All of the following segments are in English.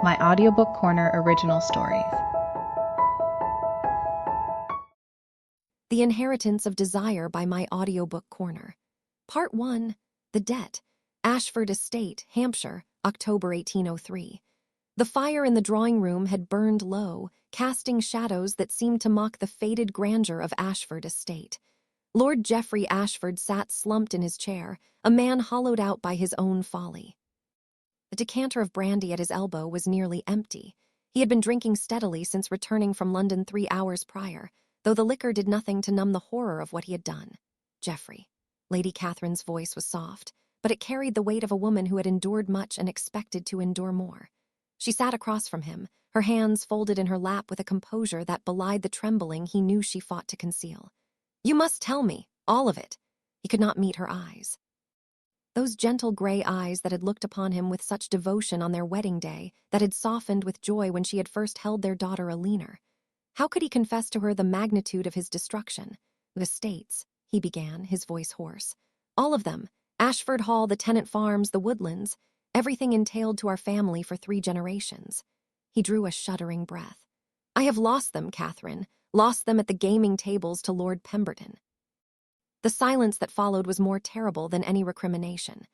My Audiobook Corner original stories. The Inheritance of Desire by My Audiobook Corner. Part 1. The Debt. Ashford Estate, Hampshire, October 1803. The fire in the drawing room had burned low, casting shadows that seemed to mock the faded grandeur of Ashford Estate. Lord Geoffrey Ashford sat slumped in his chair, a man hollowed out by his own folly. The decanter of brandy at his elbow was nearly empty. He had been drinking steadily since returning from London 3 hours prior, though the liquor did nothing to numb the horror of what he had done. Geoffrey. Lady Catherine's voice was soft, but it carried the weight of a woman who had endured much and expected to endure more. She sat across from him, her hands folded in her lap with a composure that belied the trembling he knew she fought to conceal. "You must tell me, all of it." He could not meet her eyes. Those gentle gray eyes that had looked upon him with such devotion on their wedding day, that had softened with joy when she had first held their daughter Eleanor. How could he confess to her the magnitude of his destruction? "The estates," he began, his voice hoarse. "All of them. Ashford Hall, the tenant farms, the woodlands. Everything entailed to our family for 3 generations. He drew a shuddering breath. "I have lost them, Catherine. Lost them at the gaming tables to Lord Pemberton." The silence that followed was more terrible than any recrimination.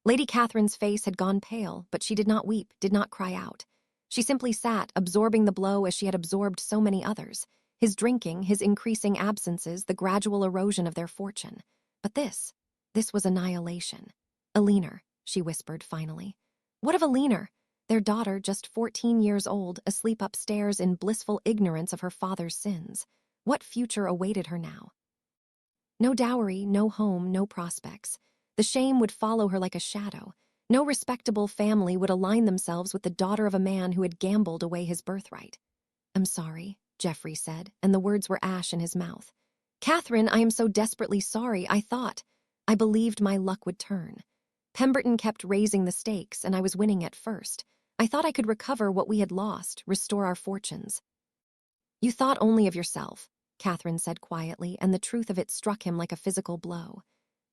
Lady Catherine's face had gone pale, but she did not weep, did not cry out. She simply sat, absorbing the blow as she had absorbed so many others. His drinking, his increasing absences, the gradual erosion of their fortune. But this was annihilation. "Eleanor," she whispered finally. "What of Eleanor? Their daughter, just 14 years old, asleep upstairs in blissful ignorance of her father's sins. What future awaited her now? No dowry, no home, no prospects. The shame would follow her like a shadow. No respectable family would align themselves with the daughter of a man who had gambled away his birthright. "I'm sorry," Geoffrey said, and the words were ash in his mouth. "Catherine, I am so desperately sorry. I believed my luck would turn. Pemberton kept raising the stakes, and I was winning at first. I thought I could recover what we had lost, restore our fortunes." "You thought only of yourself," Catherine said quietly, and the truth of it struck him like a physical blow.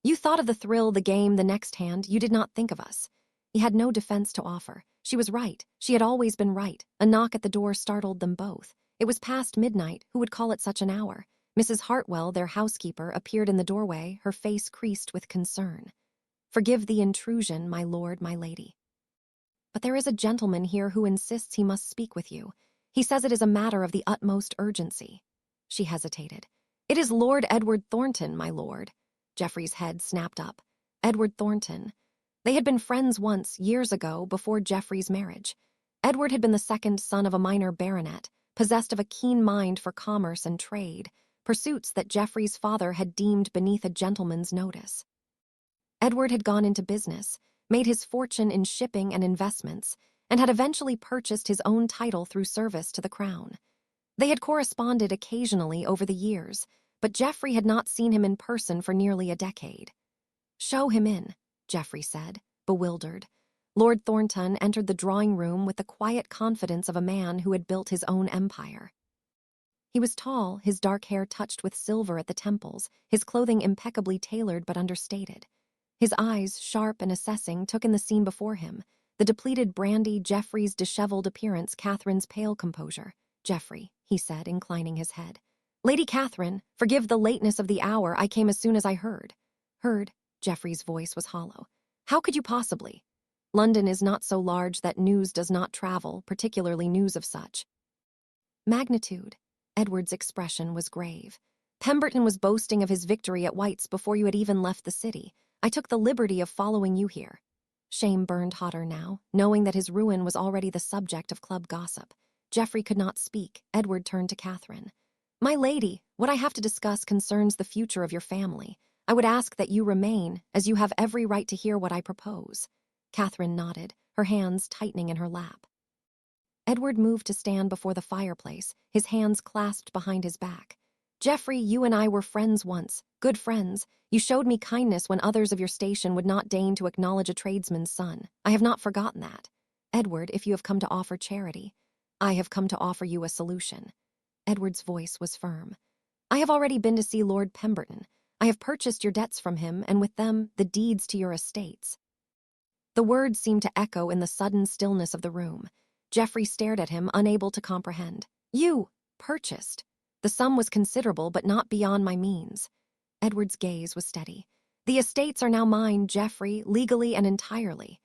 "You thought of the thrill, the game, the next hand. You did not think of us." He had no defense to offer. She was right. She had always been right. A knock at the door startled them both. It was past midnight. Who would call it such an hour? Mrs. Hartwell, their housekeeper, appeared in the doorway, her face creased with concern. "Forgive the intrusion, my lord, my lady. But there is a gentleman here who insists he must speak with you. He says it is a matter of the utmost urgency." She hesitated. "It is Lord Edward Thornton, my lord." Geoffrey's head snapped up. Edward Thornton. They had been friends once, years ago, before Geoffrey's marriage. Edward had been the second son of a minor baronet, possessed of a keen mind for commerce and trade, pursuits that Geoffrey's father had deemed beneath a gentleman's notice. Edward had gone into business, made his fortune in shipping and investments, and had eventually purchased his own title through service to the crown. They had corresponded occasionally over the years, but Geoffrey had not seen him in person for nearly a decade. "Show him in," Geoffrey said, bewildered. Lord Thornton entered the drawing room with the quiet confidence of a man who had built his own empire. He was tall, his dark hair touched with silver at the temples, his clothing impeccably tailored but understated. His eyes, sharp and assessing, took in the scene before him, the depleted brandy, Geoffrey's disheveled appearance, Catherine's pale composure. "Geoffrey," he said, inclining his head. "Lady Catherine, forgive the lateness of the hour. I came as soon as I heard." "Heard?" Geoffrey's voice was hollow. "How could you possibly? London is not so large that news does not travel, particularly news of such magnitude." Edward's expression was grave. "Pemberton was boasting of his victory at White's before you had even left the city. I took the liberty of following you here." Shame burned hotter now, knowing that his ruin was already the subject of club gossip. Geoffrey could not speak. Edward turned to Catherine. "My lady, what I have to discuss concerns the future of your family. I would ask that you remain, as you have every right to hear what I propose." Catherine nodded, her hands tightening in her lap. Edward moved to stand before the fireplace, his hands clasped behind his back. "Geoffrey, you and I were friends once, good friends. You showed me kindness when others of your station would not deign to acknowledge a tradesman's son. I have not forgotten that. Edward, if you have come to offer charity, I have come to offer you a solution." Edward's voice was firm. "I have already been to see Lord Pemberton. I have purchased your debts from him, and with them, the deeds to your estates." The words seemed to echo in the sudden stillness of the room. Geoffrey stared at him, unable to comprehend. You purchased. The sum was considerable, but not beyond my means. Edward's gaze was steady. The estates are now mine, Geoffrey, legally and entirely.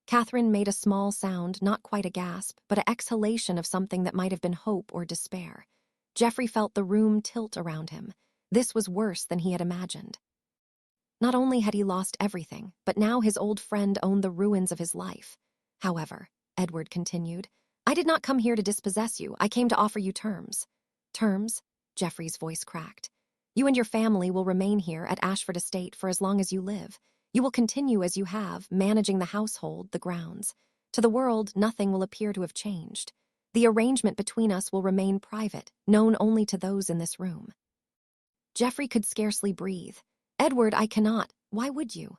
Catherine made a small sound, not quite a gasp, but an exhalation of something that might have been hope or despair. Geoffrey felt the room tilt around him. This was worse than he had imagined. Not only had he lost everything, but now his old friend owned the ruins of his life. However, Edward continued, I did not come here to dispossess you. I came to offer you terms. Terms? Geoffrey's voice cracked. You and your family will remain here at Ashford Estate for as long as you live. You will continue as you have, managing the household, the grounds. To the world, nothing will appear to have changed. The arrangement between us will remain private, known only to those in this room. Geoffrey could scarcely breathe. Edward, I cannot. Why would you?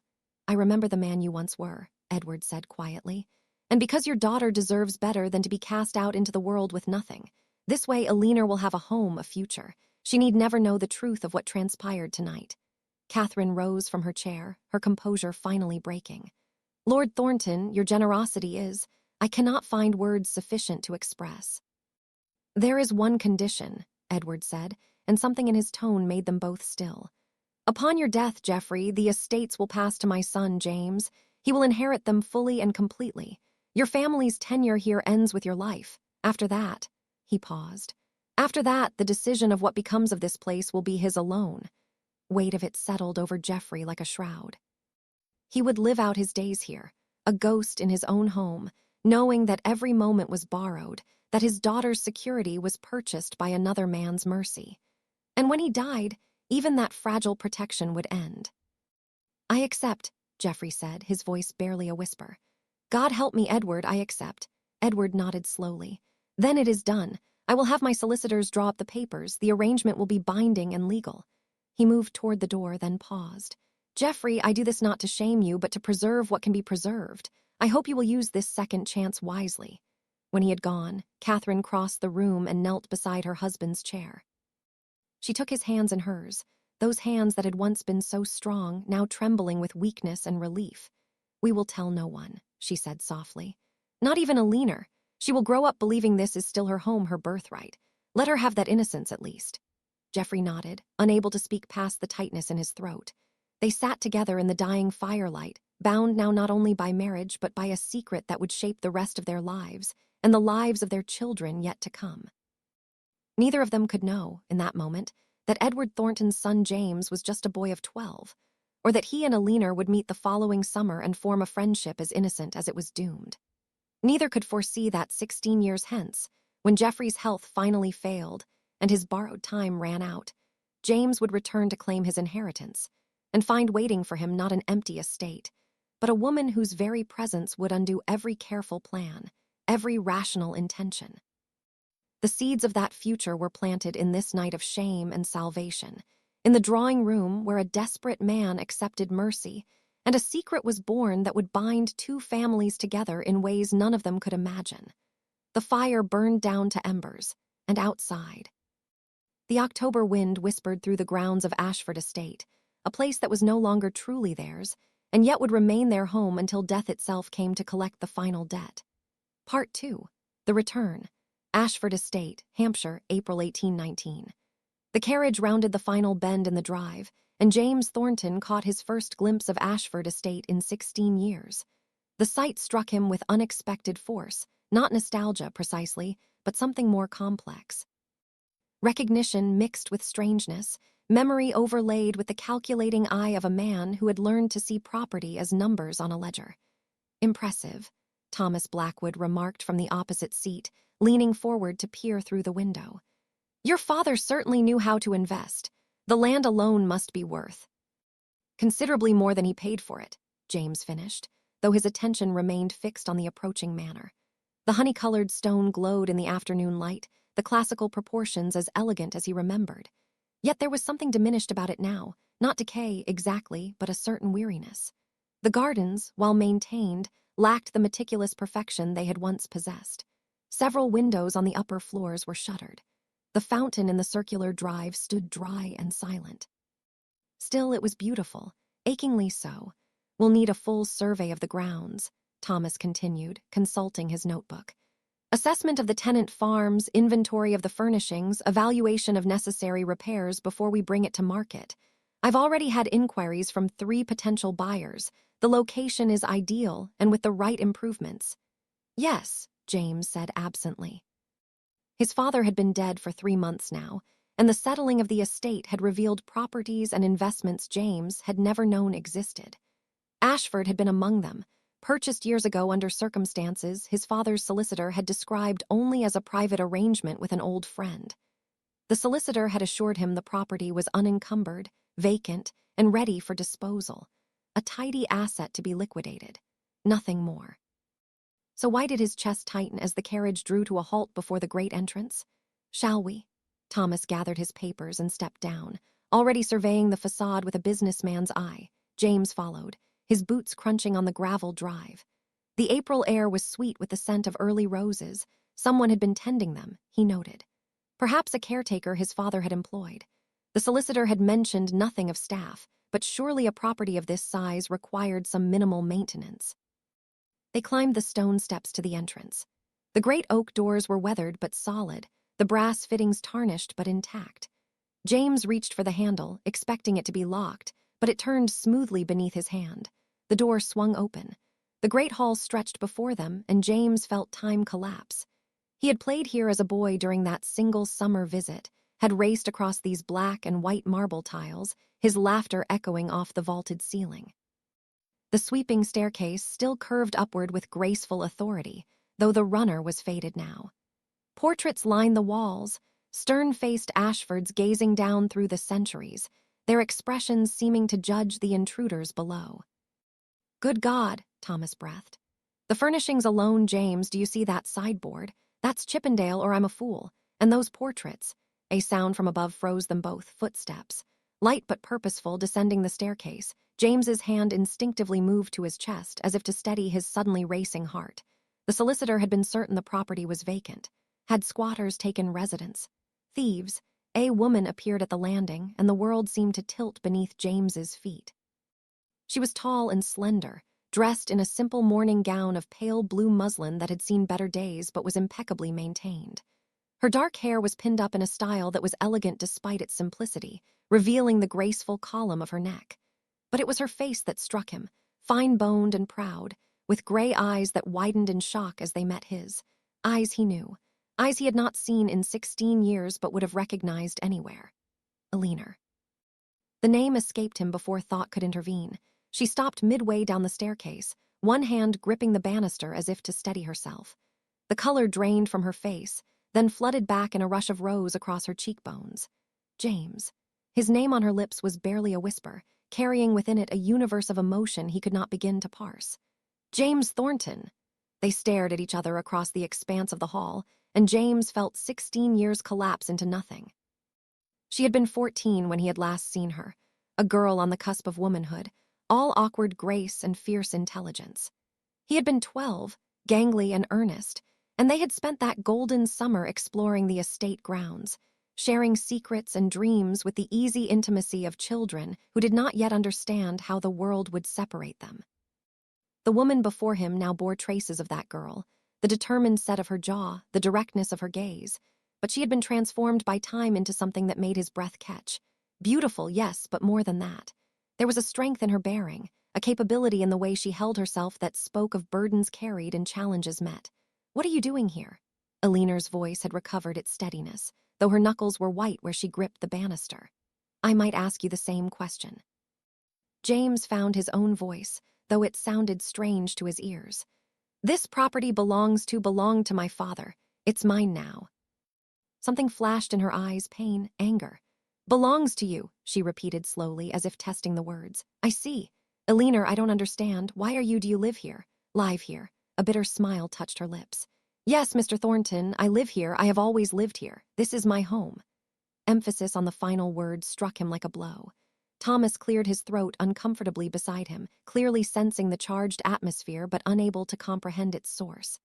I remember the man you once were, Edward said quietly. And because your daughter deserves better than to be cast out into the world with nothing. This way, Eleanor will have a home, a future. She need never know the truth of what transpired tonight. Catherine rose from her chair, her composure finally breaking. Lord Thornton, your generosity is, I cannot find words sufficient to express. There is one condition, Edward said, and something in his tone made them both still. Upon your death, Geoffrey, the estates will pass to my son, James. He will inherit them fully and completely. Your family's tenure here ends with your life. After that, he paused. After that, the decision of what becomes of this place will be his alone. Weight of it settled over Geoffrey like a shroud. He would live out his days here, a ghost in his own home, knowing that every moment was borrowed, that his daughter's security was purchased by another man's mercy. And when he died, even that fragile protection would end. I accept, Geoffrey said, his voice barely a whisper. God help me, Edward, I accept. Edward nodded slowly. Then it is done. I will have my solicitors draw up the papers. The arrangement will be binding and legal. He moved toward the door, then paused. Geoffrey, I do this not to shame you, but to preserve what can be preserved. I hope you will use this second chance wisely. When he had gone, Catherine crossed the room and knelt beside her husband's chair. She took his hands in hers, those hands that had once been so strong, now trembling with weakness and relief. We will tell no one, she said softly. Not even Eleanor. She will grow up believing this is still her home, her birthright. Let her have that innocence at least. Geoffrey nodded, unable to speak past the tightness in his throat. They sat together in the dying firelight, bound now not only by marriage but by a secret that would shape the rest of their lives, and the lives of their children yet to come. Neither of them could know, in that moment, that Edward Thornton's son James was just a boy of 12, or that he and Eleanor would meet the following summer and form a friendship as innocent as it was doomed. Neither could foresee that 16 years hence, when Geoffrey's health finally failed and his borrowed time ran out, James would return to claim his inheritance, and find waiting for him not an empty estate, but a woman whose very presence would undo every careful plan, every rational intention. The seeds of that future were planted in this night of shame and salvation, in the drawing room where a desperate man accepted mercy, and a secret was born that would bind two families together in ways none of them could imagine. The fire burned down to embers, and outside. The October wind whispered through the grounds of Ashford Estate, a place that was no longer truly theirs, and yet would remain their home until death itself came to collect the final debt. Part 2. The Return. Ashford Estate, Hampshire, April 1819. The carriage rounded the final bend in the drive, and James Thornton caught his first glimpse of Ashford Estate in 16 years. The sight struck him with unexpected force, not nostalgia precisely, but something more complex. Recognition mixed with strangeness, memory overlaid with the calculating eye of a man who had learned to see property as numbers on a ledger. Impressive, Thomas Blackwood remarked from the opposite seat, leaning forward to peer through the window. Your father certainly knew how to invest. The land alone must be worth considerably more than he paid for it, James finished, though his attention remained fixed on the approaching manor. The honey-colored stone glowed in the afternoon light, the classical proportions as elegant as he remembered. Yet there was something diminished about it now, not decay exactly, but a certain weariness. The gardens, while maintained, lacked the meticulous perfection they had once possessed. Several windows on the upper floors were shuttered. The fountain in the circular drive stood dry and silent. Still, it was beautiful, achingly so. We'll need a full survey of the grounds, Thomas continued, consulting his notebook. Assessment of the tenant farms, inventory of the furnishings, evaluation of necessary repairs before we bring it to market. I've already had inquiries from 3 potential buyers. The location is ideal and with the right improvements. Yes, James said absently. His father had been dead for 3 months now, and the settling of the estate had revealed properties and investments James had never known existed. Ashford had been among them, purchased years ago under circumstances his father's solicitor had described only as a private arrangement with an old friend. The solicitor had assured him the property was unencumbered, vacant, and ready for disposal, a tidy asset to be liquidated, nothing more. So why did his chest tighten as the carriage drew to a halt before the great entrance? Shall we? Thomas gathered his papers and stepped down, already surveying the facade with a businessman's eye. James followed, his boots crunching on the gravel drive. The April air was sweet with the scent of early roses. Someone had been tending them, he noted. Perhaps a caretaker his father had employed. The solicitor had mentioned nothing of staff, but surely a property of this size required some minimal maintenance. They climbed the stone steps to the entrance. The great oak doors were weathered but solid, the brass fittings tarnished but intact. James reached for the handle, expecting it to be locked, but it turned smoothly beneath his hand. The door swung open. The great hall stretched before them, and James felt time collapse. He had played here as a boy during that single summer visit, had raced across these black and white marble tiles, his laughter echoing off the vaulted ceiling. The sweeping staircase still curved upward with graceful authority, though the runner was faded now. Portraits lined the walls, stern-faced Ashfords gazing down through the centuries, their expressions seeming to judge the intruders below. Good God, Thomas breathed. The furnishings alone, James, do you see that sideboard? That's Chippendale or I'm a fool. And those portraits. A sound from above froze them both, footsteps. Light but purposeful, descending the staircase. James's hand instinctively moved to his chest, as if to steady his suddenly racing heart. The solicitor had been certain the property was vacant. Had squatters taken residence? Thieves? A woman appeared at the landing, and the world seemed to tilt beneath James's feet. She was tall and slender, dressed in a simple morning gown of pale blue muslin that had seen better days but was impeccably maintained. Her dark hair was pinned up in a style that was elegant despite its simplicity, revealing the graceful column of her neck. But it was her face that struck him, fine-boned and proud, with gray eyes that widened in shock as they met his. Eyes he knew, eyes he had not seen in 16 years but would have recognized anywhere. Eleanor. The name escaped him before thought could intervene. She stopped midway down the staircase, one hand gripping the banister as if to steady herself. The color drained from her face, then flooded back in a rush of rose across her cheekbones. James. His name on her lips was barely a whisper, carrying within it a universe of emotion he could not begin to parse. James Thornton. They stared at each other across the expanse of the hall, and James felt 16 years collapse into nothing. She had been 14 when he had last seen her, a girl on the cusp of womanhood, all awkward grace and fierce intelligence. He had been 12, gangly and earnest, and they had spent that golden summer exploring the estate grounds, sharing secrets and dreams with the easy intimacy of children who did not yet understand how the world would separate them. The woman before him now bore traces of that girl, the determined set of her jaw, the directness of her gaze, but she had been transformed by time into something that made his breath catch. Beautiful, yes, but more than that. There was a strength in her bearing, a capability in the way she held herself that spoke of burdens carried and challenges met. What are you doing here? Eleanor's voice had recovered its steadiness, though her knuckles were white where she gripped the banister. I might ask you the same question. James found his own voice, though it sounded strange to his ears. This property belonged to my father. It's mine now. Something flashed in her eyes, pain, anger. Belongs to you, she repeated slowly, as if testing the words. I see. Eleanor, I don't understand. Why do you live here? Live here. A bitter smile touched her lips. Yes, Mr. Thornton, I live here. I have always lived here. This is my home. Emphasis on the final word struck him like a blow. Thomas cleared his throat uncomfortably beside him, clearly sensing the charged atmosphere but unable to comprehend its source.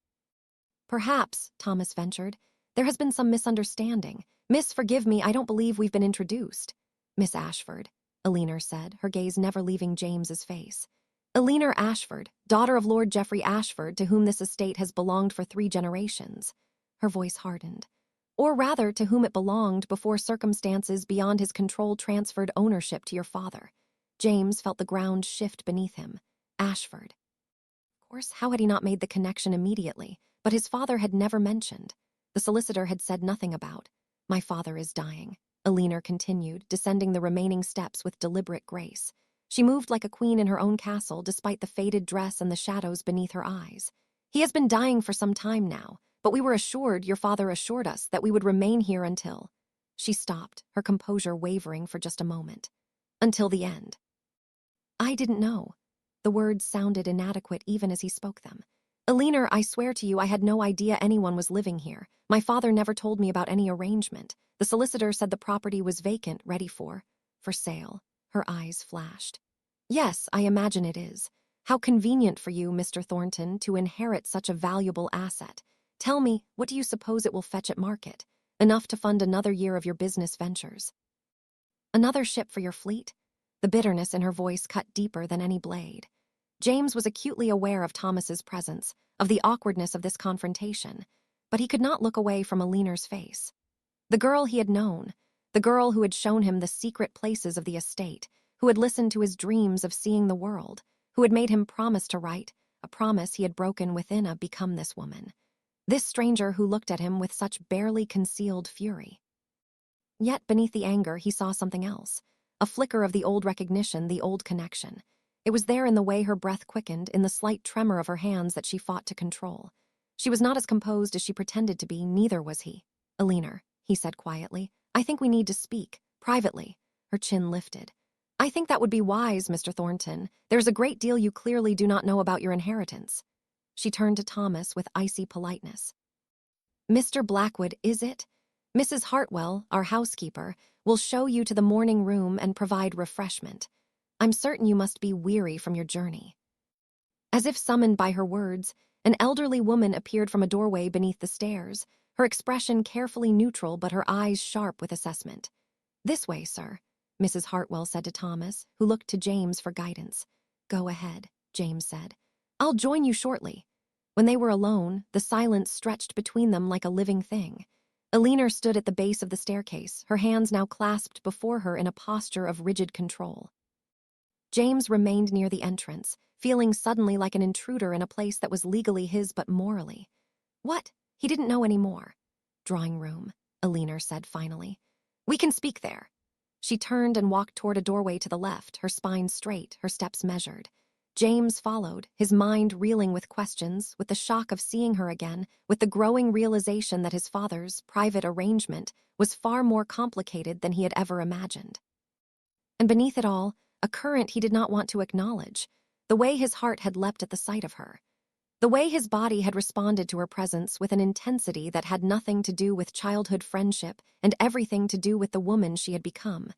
Perhaps, Thomas ventured, there has been some misunderstanding. Miss, forgive me, I don't believe we've been introduced. Miss Ashford, Eleanor said, her gaze never leaving James's face. Eleanor Ashford, daughter of Lord Geoffrey Ashford, to whom this estate has belonged for 3 generations. Her voice hardened. Or rather, to whom it belonged before circumstances beyond his control transferred ownership to your father. James felt the ground shift beneath him. Ashford. Of course, how had he not made the connection immediately? But his father had never mentioned. The solicitor had said nothing about. My father is dying, Eleanor continued, descending the remaining steps with deliberate grace. She moved like a queen in her own castle, despite the faded dress and the shadows beneath her eyes. He has been dying for some time now, but we were assured, your father assured us, that we would remain here until... She stopped, her composure wavering for just a moment. Until the end. I didn't know. The words sounded inadequate even as he spoke them. Eleanor, I swear to you I had no idea anyone was living here. My father never told me about any arrangement. The solicitor said the property was vacant, ready for sale. Her eyes flashed. Yes, I imagine it is. How convenient for you, Mr. Thornton, to inherit such a valuable asset. Tell me, what do you suppose it will fetch at market? Enough to fund another year of your business ventures. Another ship for your fleet? The bitterness in her voice cut deeper than any blade. James was acutely aware of Thomas's presence, of the awkwardness of this confrontation, but he could not look away from Eleanor's face. The girl he had known, the girl who had shown him the secret places of the estate, who had listened to his dreams of seeing the world, who had made him promise to write, a promise he had broken within a become this woman. This stranger who looked at him with such barely concealed fury. Yet beneath the anger he saw something else, a flicker of the old recognition, the old connection. It was there in the way her breath quickened, in the slight tremor of her hands that she fought to control. She was not as composed as she pretended to be, neither was he. Eleanor, he said quietly, I think we need to speak, privately. Her chin lifted. I think that would be wise, Mr. Thornton. There's a great deal you clearly do not know about your inheritance. She turned to Thomas with icy politeness. Mr. Blackwood, is it? Mrs. Hartwell, our housekeeper, will show you to the morning room and provide refreshment. I'm certain you must be weary from your journey. As if summoned by her words, an elderly woman appeared from a doorway beneath the stairs, her expression carefully neutral but her eyes sharp with assessment. This way, sir, Mrs. Hartwell said to Thomas, who looked to James for guidance. Go ahead, James said. I'll join you shortly. When they were alone, the silence stretched between them like a living thing. Eleanor stood at the base of the staircase, her hands now clasped before her in a posture of rigid control. James remained near the entrance, feeling suddenly like an intruder in a place that was legally his but morally. What? He didn't know any more. Drawing room, Eleanor said finally. We can speak there. She turned and walked toward a doorway to the left, her spine straight, her steps measured. James followed, his mind reeling with questions, with the shock of seeing her again, with the growing realization that his father's private arrangement was far more complicated than he had ever imagined. And beneath it all, a current he did not want to acknowledge, the way his heart had leapt at the sight of her. The way his body had responded to her presence with an intensity that had nothing to do with childhood friendship and everything to do with the woman she had become.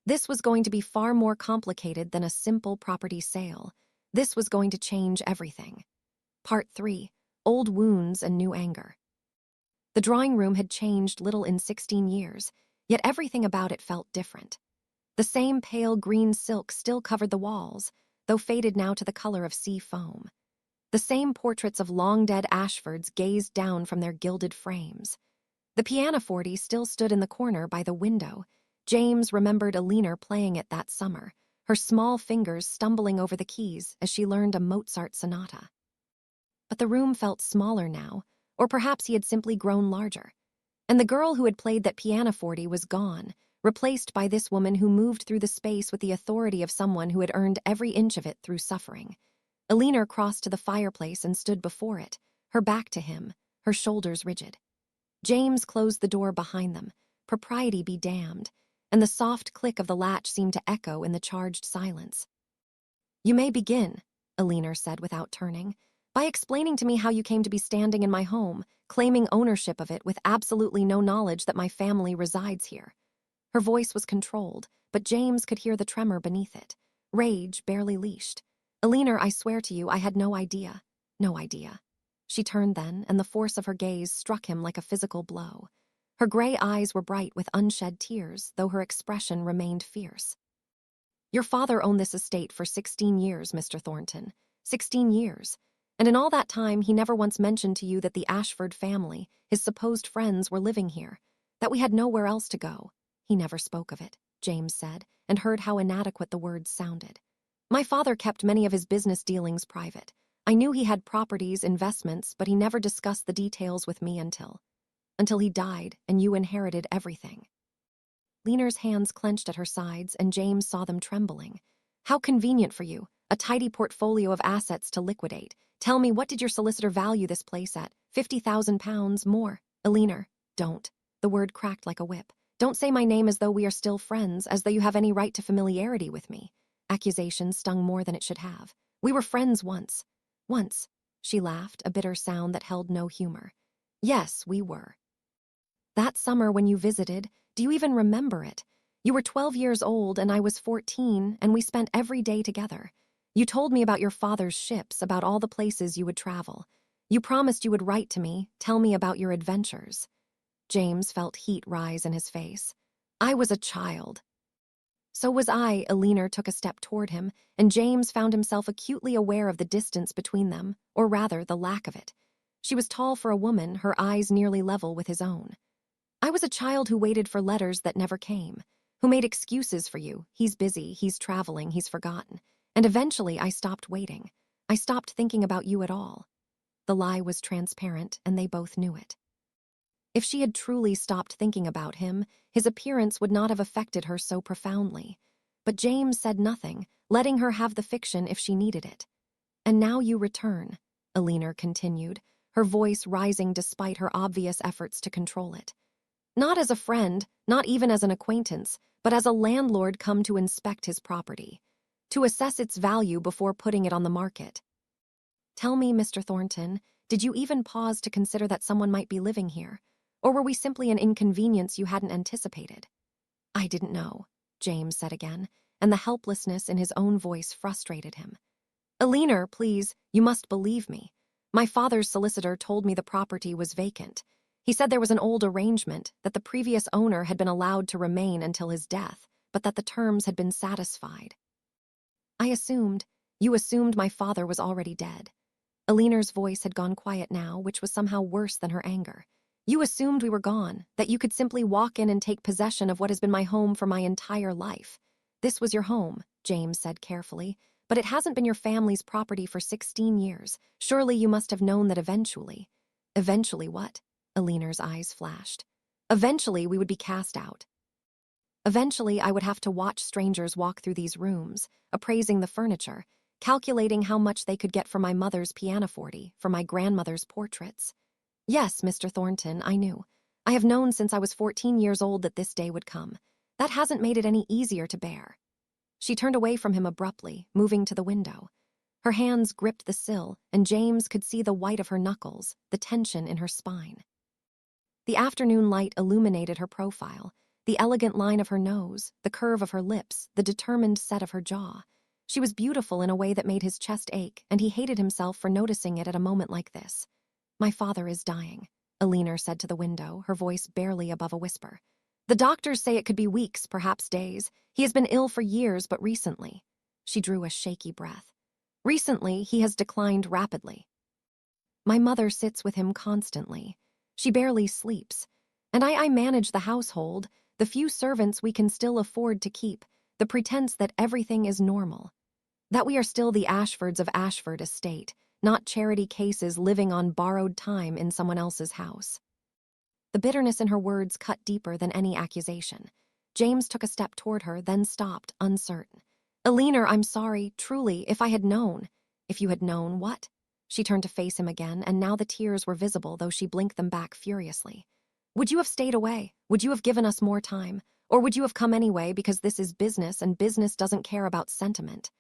This was going to be far more complicated than a simple property sale. This was going to change everything. Part 3. Old Wounds and New Anger. The drawing room had changed little in 16 years, yet everything about it felt different. The same pale green silk still covered the walls, though faded now to the color of sea foam. The same portraits of long-dead Ashfords gazed down from their gilded frames. The pianoforte still stood in the corner by the window. James remembered Eleanor playing it that summer, her small fingers stumbling over the keys as she learned a Mozart sonata. But the room felt smaller now, or perhaps he had simply grown larger. And the girl who had played that pianoforte was gone, replaced by this woman who moved through the space with the authority of someone who had earned every inch of it through suffering. Eleanor crossed to the fireplace and stood before it, her back to him, her shoulders rigid. James closed the door behind them, propriety be damned, and the soft click of the latch seemed to echo in the charged silence. You may begin, Eleanor said without turning, by explaining to me how you came to be standing in my home, claiming ownership of it with absolutely no knowledge that my family resides here. Her voice was controlled, but James could hear the tremor beneath it, rage barely leashed. Eleanor, I swear to you, I had no idea. No idea. She turned then, and the force of her gaze struck him like a physical blow. Her gray eyes were bright with unshed tears, though her expression remained fierce. Your father owned this estate for 16 years, Mr. Thornton. 16 years. And in all that time, he never once mentioned to you that the Ashford family, his supposed friends, were living here, that we had nowhere else to go. He never spoke of it, James said, and heard how inadequate the words sounded. My father kept many of his business dealings private. I knew he had properties, investments, but he never discussed the details with me until he died and you inherited everything. Eleanor's hands clenched at her sides and James saw them trembling. How convenient for you, a tidy portfolio of assets to liquidate. Tell me, what did your solicitor value this place at? £50,000 more. Eleanor, don't. The word cracked like a whip. Don't say my name as though we are still friends, as though you have any right to familiarity with me. Accusation stung more than it should have. We were friends once. Once. She laughed, a bitter sound that held no humor. Yes, we were. That summer when you visited, do you even remember it? You were 12 years old and I was 14, and we spent every day together. You told me about your father's ships, about all the places you would travel. You promised you would write to me, tell me about your adventures. James felt heat rise in his face. I was a child. So was I. Eleanor took a step toward him, and James found himself acutely aware of the distance between them, or rather, the lack of it. She was tall for a woman, her eyes nearly level with his own. I was a child who waited for letters that never came, who made excuses for you. He's busy, he's traveling, he's forgotten. And eventually I stopped waiting. I stopped thinking about you at all. The lie was transparent, and they both knew it. If she had truly stopped thinking about him, his appearance would not have affected her so profoundly. But James said nothing, letting her have the fiction if she needed it. And now you return, Eleanor continued, her voice rising despite her obvious efforts to control it. Not as a friend, not even as an acquaintance, but as a landlord come to inspect his property, to assess its value before putting it on the market. Tell me, Mr. Thornton, did you even pause to consider that someone might be living here? Or were we simply an inconvenience you hadn't anticipated? I didn't know, James said again, and the helplessness in his own voice frustrated him. Eleanor, please, you must believe me. My father's solicitor told me the property was vacant. He said there was an old arrangement, that the previous owner had been allowed to remain until his death, but that the terms had been satisfied. You assumed my father was already dead. Eleanor's voice had gone quiet now, which was somehow worse than her anger. You assumed we were gone, that you could simply walk in and take possession of what has been my home for my entire life. This was your home, James said carefully, but it hasn't been your family's property for 16 years. Surely you must have known that eventually. Eventually what? Eleanor's eyes flashed. Eventually we would be cast out. Eventually I would have to watch strangers walk through these rooms, appraising the furniture, calculating how much they could get for my mother's pianoforte, for my grandmother's portraits. Yes, Mr. Thornton, I knew. I have known since I was 14 years old that this day would come. That hasn't made it any easier to bear. She turned away from him abruptly, moving to the window. Her hands gripped the sill, and James could see the white of her knuckles, the tension in her spine. The afternoon light illuminated her profile, the elegant line of her nose, the curve of her lips, the determined set of her jaw. She was beautiful in a way that made his chest ache, and he hated himself for noticing it at a moment like this. My father is dying, Eleanor said to the window, her voice barely above a whisper. The doctors say it could be weeks, perhaps days. He has been ill for years, but recently. She drew a shaky breath. Recently, he has declined rapidly. My mother sits with him constantly. She barely sleeps. And I manage the household, the few servants we can still afford to keep, the pretense that everything is normal. That we are still the Ashfords of Ashford Estate, not charity cases living on borrowed time in someone else's house. The bitterness in her words cut deeper than any accusation. James took a step toward her, then stopped, uncertain. Eleanor, I'm sorry, truly, if I had known. If you had known what? She turned to face him again, and now the tears were visible, though she blinked them back furiously. Would you have stayed away? Would you have given us more time? Or would you have come anyway because this is business and business doesn't care about sentiment?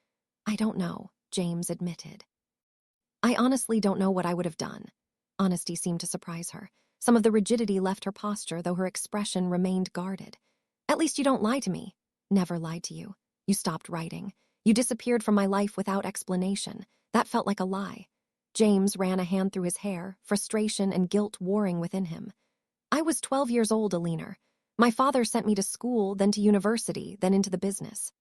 I don't know, James admitted. I honestly don't know what I would have done. Honesty seemed to surprise her. Some of the rigidity left her posture, though her expression remained guarded. At least you don't lie to me. Never lied to you. You stopped writing. You disappeared from my life without explanation. That felt like a lie. James ran a hand through his hair, frustration and guilt warring within him. I was 12 years old, Eleanor. My father sent me to school, then to university, then into the business.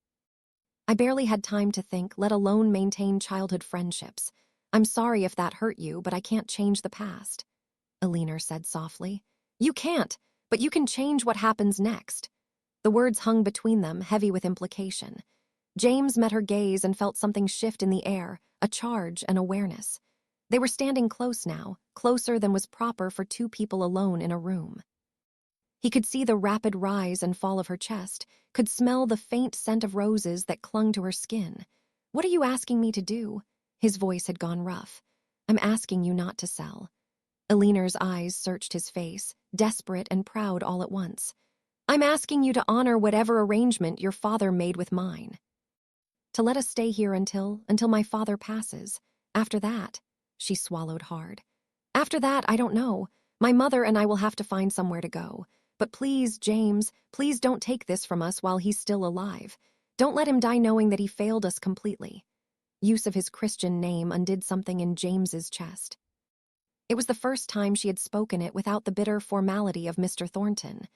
I barely had time to think, let alone maintain childhood friendships. I'm sorry if that hurt you, but I can't change the past," Eleanor said softly. "You can't, but you can change what happens next." The words hung between them, heavy with implication. James met her gaze and felt something shift in the air, a charge, an awareness. They were standing close now, closer than was proper for two people alone in a room. He could see the rapid rise and fall of her chest, could smell the faint scent of roses that clung to her skin. "What are you asking me to do?" His voice had gone rough. "I'm asking you not to sell." Eleanor's eyes searched his face, desperate and proud all at once. "I'm asking you to honor whatever arrangement your father made with mine. To let us stay here until my father passes. After that," she swallowed hard. "After that, I don't know. My mother and I will have to find somewhere to go. But please, James, please don't take this from us while he's still alive. Don't let him die knowing that he failed us completely." Use of his Christian name undid something in James's chest. It was the first time she had spoken it without the bitter formality of Mr. Thornton,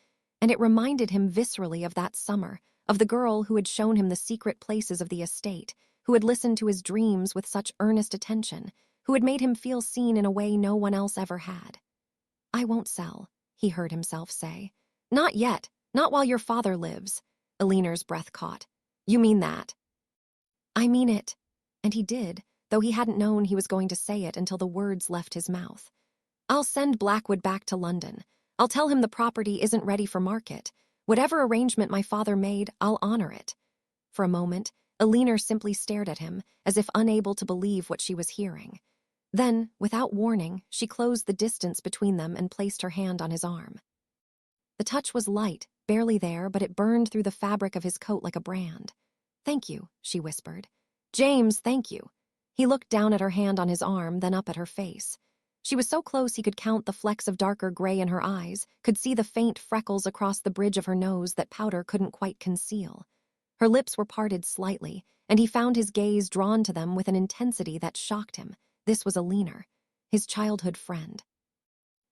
and it reminded him viscerally of that summer, of the girl who had shown him the secret places of the estate, who had listened to his dreams with such earnest attention, who had made him feel seen in a way no one else ever had. "I won't sell," he heard himself say. "Not yet, not while your father lives." Eleanor's breath caught. "You mean that?" "I mean it." And he did, though he hadn't known he was going to say it until the words left his mouth. "I'll send Blackwood back to London. I'll tell him the property isn't ready for market. Whatever arrangement my father made, I'll honor it." For a moment, Eleanor simply stared at him, as if unable to believe what she was hearing. Then, without warning, she closed the distance between them and placed her hand on his arm. The touch was light, barely there, but it burned through the fabric of his coat like a brand. "Thank you," she whispered. "James, thank you." He looked down at her hand on his arm, then up at her face. She was so close he could count the flecks of darker gray in her eyes, could see the faint freckles across the bridge of her nose that powder couldn't quite conceal. Her lips were parted slightly, and he found his gaze drawn to them with an intensity that shocked him. This was Eleanor, his childhood friend.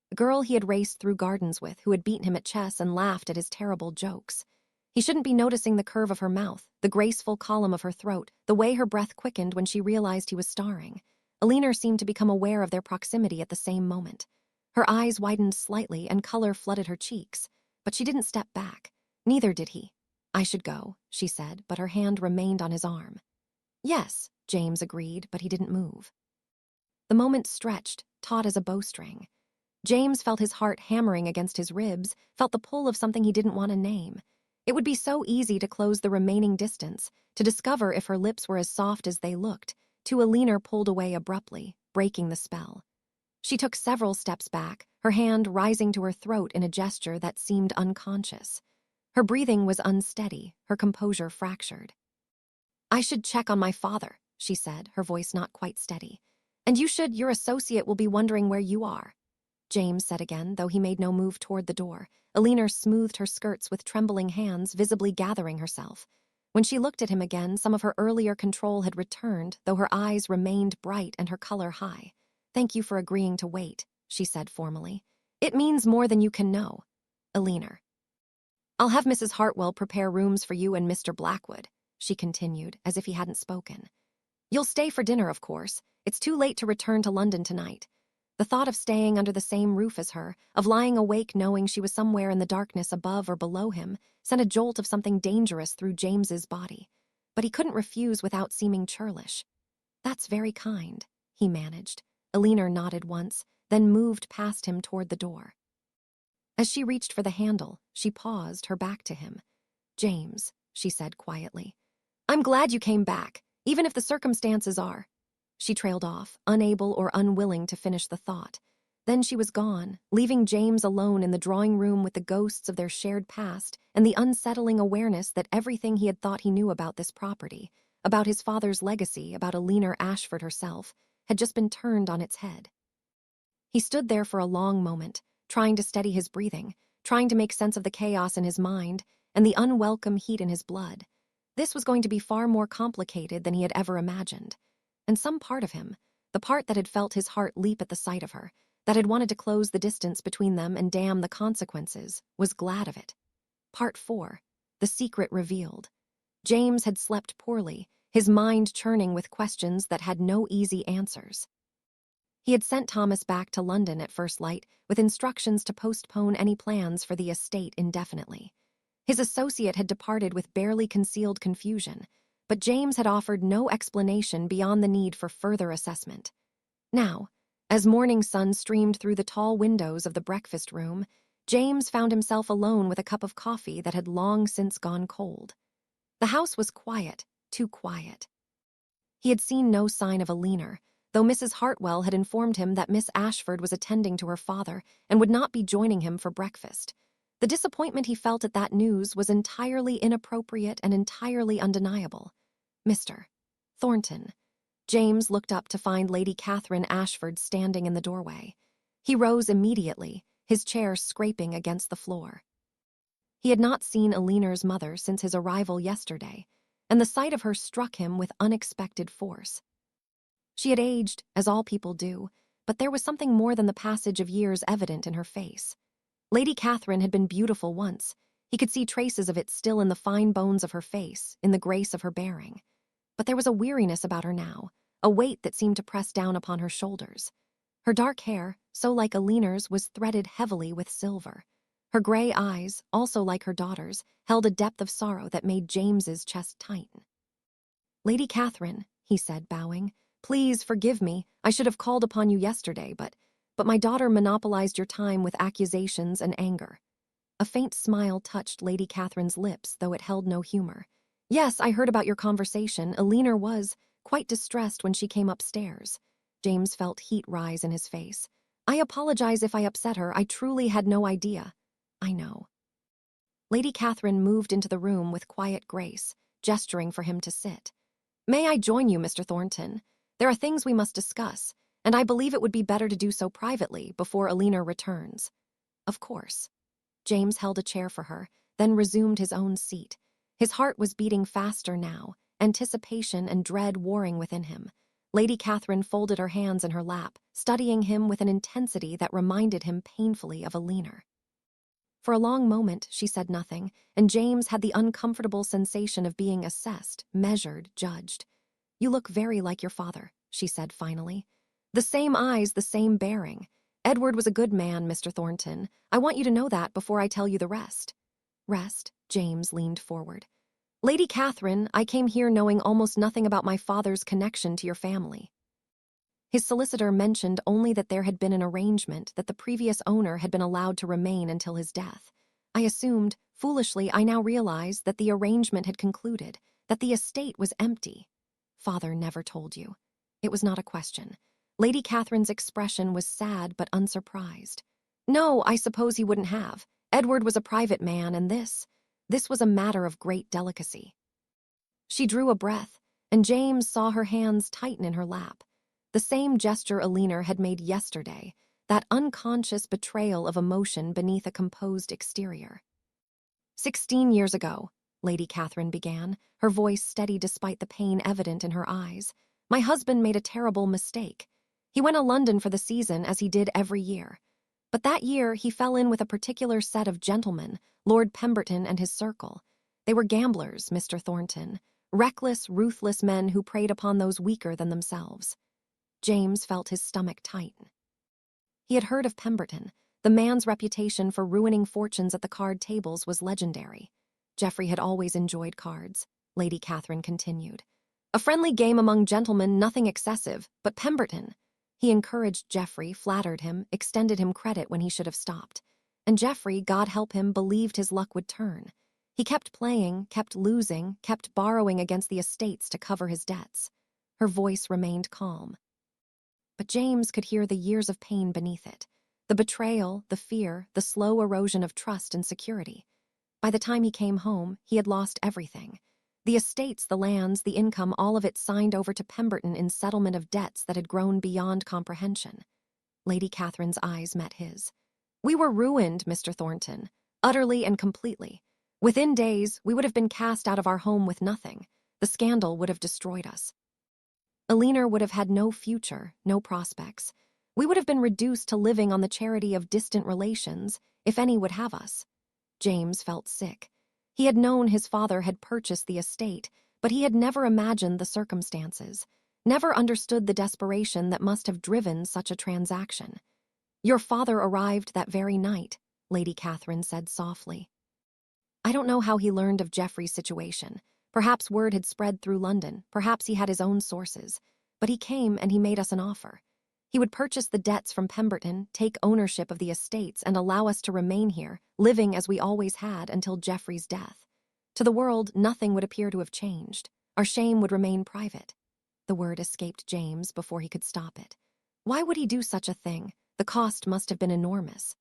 The girl he had raced through gardens with, who had beaten him at chess and laughed at his terrible jokes. He shouldn't be noticing the curve of her mouth, the graceful column of her throat, the way her breath quickened when she realized he was starring. Eleanor seemed to become aware of their proximity at the same moment. Her eyes widened slightly and color flooded her cheeks, but she didn't step back. Neither did he. "I should go," she said, but her hand remained on his arm. "Yes," James agreed, but he didn't move. The moment stretched, taut as a bowstring. James felt his heart hammering against his ribs, felt the pull of something he didn't want to name. It would be so easy to close the remaining distance, to discover if her lips were as soft as they looked, till Eleanor pulled away abruptly, breaking the spell. She took several steps back, her hand rising to her throat in a gesture that seemed unconscious. Her breathing was unsteady, her composure fractured. "I should check on my father," she said, her voice not quite steady. "And your associate will be wondering where you are." James said again, though he made no move toward the door. Eleanor smoothed her skirts with trembling hands, visibly gathering herself. When she looked at him again, some of her earlier control had returned, though her eyes remained bright and her color high. "Thank you for agreeing to wait," she said formally. "It means more than you can know." "Eleanor." "I'll have Mrs. Hartwell prepare rooms for you and Mr. Blackwood," she continued, as if he hadn't spoken. "You'll stay for dinner, of course. It's too late to return to London tonight." The thought of staying under the same roof as her, of lying awake knowing she was somewhere in the darkness above or below him, sent a jolt of something dangerous through James's body. But he couldn't refuse without seeming churlish. "That's very kind," he managed. Eleanor nodded once, then moved past him toward the door. As she reached for the handle, she paused, her back to him. "James," she said quietly, "I'm glad you came back, even if the circumstances are—" She trailed off, unable or unwilling to finish the thought. Then she was gone, leaving James alone in the drawing room with the ghosts of their shared past and the unsettling awareness that everything he had thought he knew about this property, about his father's legacy, about Eleanor Ashford herself, had just been turned on its head. He stood there for a long moment, trying to steady his breathing, trying to make sense of the chaos in his mind and the unwelcome heat in his blood. This was going to be far more complicated than he had ever imagined. And some part of him, the part that had felt his heart leap at the sight of her, that had wanted to close the distance between them and damn the consequences, was glad of it. Part 4. The Secret Revealed. James had slept poorly, his mind churning with questions that had no easy answers. He had sent Thomas back to London at first light with instructions to postpone any plans for the estate indefinitely. His associate had departed with barely concealed confusion, but James had offered no explanation beyond the need for further assessment. Now, as morning sun streamed through the tall windows of the breakfast room, James found himself alone with a cup of coffee that had long since gone cold. The house was quiet, too quiet. He had seen no sign of Eleanor, though Mrs. Hartwell had informed him that Miss Ashford was attending to her father and would not be joining him for breakfast. The disappointment he felt at that news was entirely inappropriate and entirely undeniable. Mr. Thornton. James looked up to find Lady Catherine Ashford standing in the doorway. He rose immediately, his chair scraping against the floor. He had not seen Eleanor's mother since his arrival yesterday, and the sight of her struck him with unexpected force. She had aged, as all people do, but there was something more than the passage of years evident in her face. Lady Catherine had been beautiful once. He could see traces of it still in the fine bones of her face, in the grace of her bearing. But there was a weariness about her now, a weight that seemed to press down upon her shoulders. Her dark hair, so like Eleanor's, was threaded heavily with silver. Her gray eyes, also like her daughter's, held a depth of sorrow that made James's chest tighten. "Lady Catherine," he said, bowing, "please forgive me. I should have called upon you yesterday, but my daughter monopolized your time with accusations and anger." A faint smile touched Lady Catherine's lips, though it held no humor. "Yes, I heard about your conversation. Eleanor was quite distressed when she came upstairs." James felt heat rise in his face. "I apologize if I upset her. I truly had no idea." "I know." Lady Catherine moved into the room with quiet grace, gesturing for him to sit. "May I join you, Mr. Thornton? There are things we must discuss, and I believe it would be better to do so privately before Eleanor returns." "Of course." James held a chair for her, then resumed his own seat. His heart was beating faster now, anticipation and dread warring within him. Lady Catherine folded her hands in her lap, studying him with an intensity that reminded him painfully of Eleanor. For a long moment she said nothing, and James had the uncomfortable sensation of being assessed, measured, judged. "You look very like your father," she said finally. "The same eyes, the same bearing. Edward was a good man, Mr. Thornton. I want you to know that before I tell you the rest." "Rest?" James leaned forward. "Lady Catherine, I came here knowing almost nothing about my father's connection to your family." His solicitor mentioned only that there had been an arrangement that the previous owner had been allowed to remain until his death. I assumed, foolishly I now realize, that the arrangement had concluded, that the estate was empty. "Father never told you." It was not a question. Lady Catherine's expression was sad but unsurprised. "No, I suppose he wouldn't have. Edward was a private man, and this was a matter of great delicacy." She drew a breath, and James saw her hands tighten in her lap. The same gesture Eleanor had made yesterday, that unconscious betrayal of emotion beneath a composed exterior. 16 years ago, Lady Catherine began, her voice steady despite the pain evident in her eyes, "my husband made a terrible mistake. He went to London for the season, as he did every year. But that year he fell in with a particular set of gentlemen, Lord Pemberton and his circle. They were gamblers, Mr. Thornton, reckless, ruthless men who preyed upon those weaker than themselves." James felt his stomach tighten. He had heard of Pemberton. The man's reputation for ruining fortunes at the card tables was legendary. Geoffrey had always enjoyed cards, Lady Catherine continued. "A friendly game among gentlemen, nothing excessive, but Pemberton." He encouraged Geoffrey, flattered him, extended him credit when he should have stopped. And Geoffrey, God help him, believed his luck would turn. He kept playing, kept losing, kept borrowing against the estates to cover his debts. Her voice remained calm. But James could hear the years of pain beneath it. The betrayal, the fear, the slow erosion of trust and security. By the time he came home, he had lost everything. The estates, the lands, the income, all of it signed over to Pemberton in settlement of debts that had grown beyond comprehension. Lady Catherine's eyes met his. "We were ruined, Mr. Thornton, utterly and completely. Within days, we would have been cast out of our home with nothing. The scandal would have destroyed us. Eleanor would have had no future, no prospects. We would have been reduced to living on the charity of distant relations, if any would have us." James felt sick. He had known his father had purchased the estate, but he had never imagined the circumstances, never understood the desperation that must have driven such a transaction. "Your father arrived that very night," Lady Catherine said softly. "I don't know how he learned of Geoffrey's situation. Perhaps word had spread through London, perhaps he had his own sources. But he came and he made us an offer. He would purchase the debts from Pemberton, take ownership of the estates, and allow us to remain here, living as we always had until Geoffrey's death. To the world, nothing would appear to have changed. Our shame would remain private." The word escaped James before he could stop it. Why would he do such a thing? The cost must have been enormous.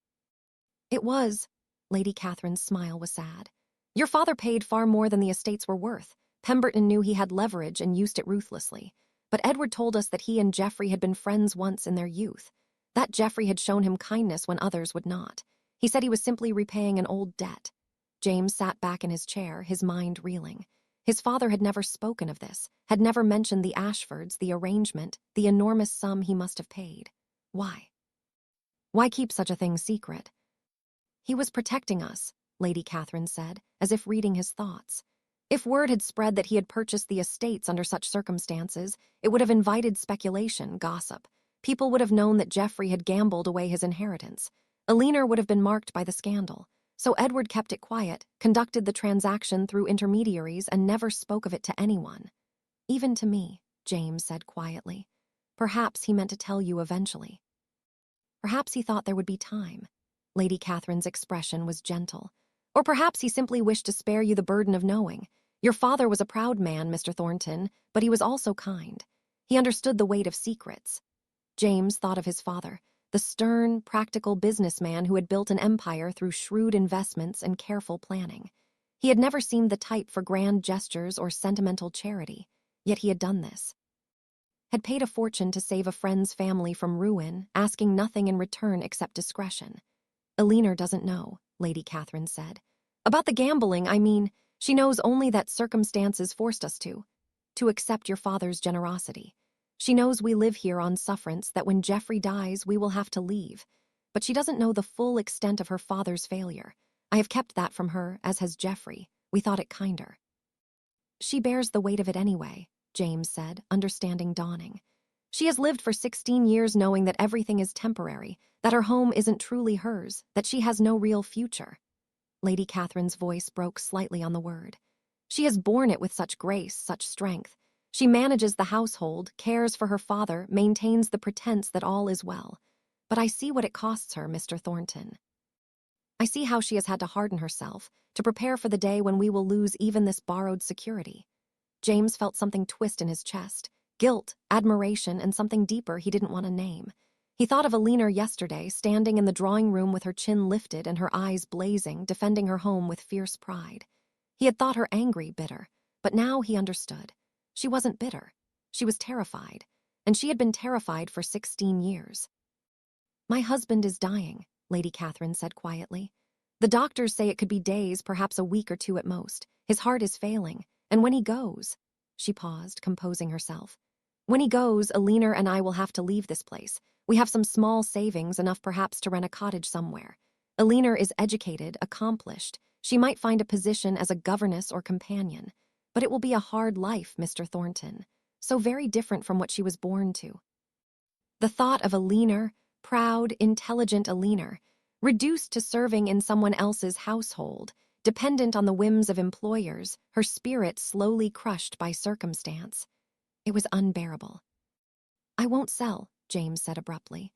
"It was." Lady Catherine's smile was sad. "Your father paid far more than the estates were worth. Pemberton knew he had leverage and used it ruthlessly. But Edward told us that he and Geoffrey had been friends once in their youth. That Geoffrey had shown him kindness when others would not. He said he was simply repaying an old debt." James sat back in his chair, his mind reeling. His father had never spoken of this, had never mentioned the Ashfords, the arrangement, the enormous sum he must have paid. Why? Why keep such a thing secret? "He was protecting us," Lady Catherine said, as if reading his thoughts. "If word had spread that he had purchased the estates under such circumstances, it would have invited speculation, gossip. People would have known that Geoffrey had gambled away his inheritance. Eleanor would have been marked by the scandal. So Edward kept it quiet, conducted the transaction through intermediaries, and never spoke of it to anyone. Even to me," James said quietly. "Perhaps he meant to tell you eventually. Perhaps he thought there would be time." Lady Catherine's expression was gentle. "Or perhaps he simply wished to spare you the burden of knowing. Your father was a proud man, Mr. Thornton, but he was also kind. He understood the weight of secrets." James thought of his father, the stern, practical businessman who had built an empire through shrewd investments and careful planning. He had never seemed the type for grand gestures or sentimental charity, yet he had done this. Had paid a fortune to save a friend's family from ruin, asking nothing in return except discretion. "Eleanor doesn't know," Lady Catherine said. "About the gambling, I mean. She knows only that circumstances forced us to accept your father's generosity. She knows we live here on sufferance, that when Geoffrey dies, we will have to leave. But she doesn't know the full extent of her father's failure. I have kept that from her, as has Geoffrey. We thought it kinder." "She bears the weight of it anyway," James said, understanding dawning. "She has lived for 16 years knowing that everything is temporary, that her home isn't truly hers, that she has no real future." Lady Catherine's voice broke slightly on the word. "She has borne it with such grace, such strength. She manages the household, cares for her father, maintains the pretense that all is well. But I see what it costs her, Mr. Thornton. I see how she has had to harden herself, to prepare for the day when we will lose even this borrowed security." James felt something twist in his chest, guilt, admiration, and something deeper he didn't want to name. He thought of Eleanor yesterday, standing in the drawing room with her chin lifted and her eyes blazing, defending her home with fierce pride. He had thought her angry, bitter, but now he understood. She wasn't bitter. She was terrified, and she had been terrified for 16 years. "My husband is dying," Lady Catherine said quietly. "The doctors say it could be days, perhaps a week or two at most. His heart is failing, and when he goes—" She paused, composing herself. "When he goes, Eleanor and I will have to leave this place. We have some small savings, enough perhaps to rent a cottage somewhere. Eleanor is educated, accomplished. She might find a position as a governess or companion. But it will be a hard life, Mr. Thornton, so very different from what she was born to." The thought of Eleanor, proud, intelligent Eleanor, reduced to serving in someone else's household, dependent on the whims of employers, her spirit slowly crushed by circumstance. It was unbearable. "I won't sell," James said abruptly.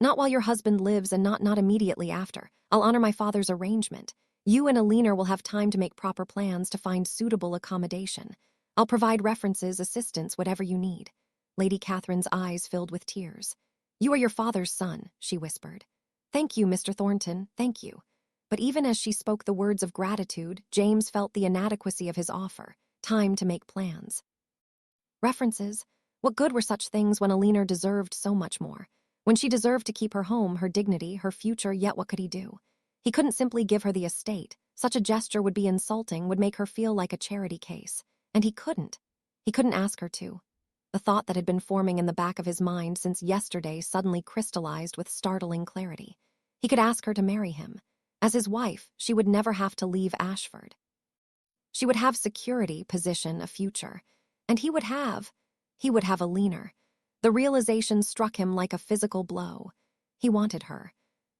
"Not while your husband lives, and not immediately after. I'll honor my father's arrangement. You and Eleanor will have time to make proper plans to find suitable accommodation. I'll provide references, assistance, whatever you need." Lady Catherine's eyes filled with tears. "You are your father's son," she whispered. "Thank you, Mr. Thornton, thank you." But even as she spoke the words of gratitude, James felt the inadequacy of his offer. Time to make plans. References? What good were such things when Eleanor deserved so much more? When she deserved to keep her home, her dignity, her future, yet what could he do? He couldn't simply give her the estate. Such a gesture would be insulting, would make her feel like a charity case. And he couldn't. He couldn't ask her to. The thought that had been forming in the back of his mind since yesterday suddenly crystallized with startling clarity. He could ask her to marry him. As his wife, she would never have to leave Ashford. She would have security, position, a future. And he would have Eleanor. The realization struck him like a physical blow. He wanted her.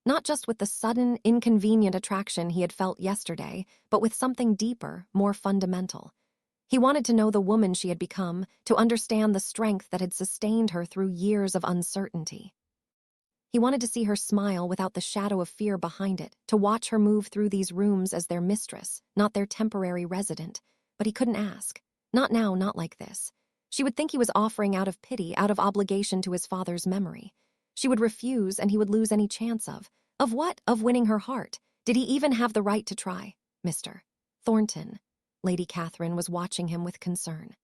Not just with the sudden, inconvenient attraction he had felt yesterday, but with something deeper, more fundamental. He wanted to know the woman she had become, to understand the strength that had sustained her through years of uncertainty. He wanted to see her smile without the shadow of fear behind it, to watch her move through these rooms as their mistress, not their temporary resident. But he couldn't ask. Not now, not like this. She would think he was offering out of pity, out of obligation to his father's memory. She would refuse, and he would lose any chance of. Of what? Of winning her heart. Did he even have the right to try? Mr. Thornton. Lady Catherine was watching him with concern.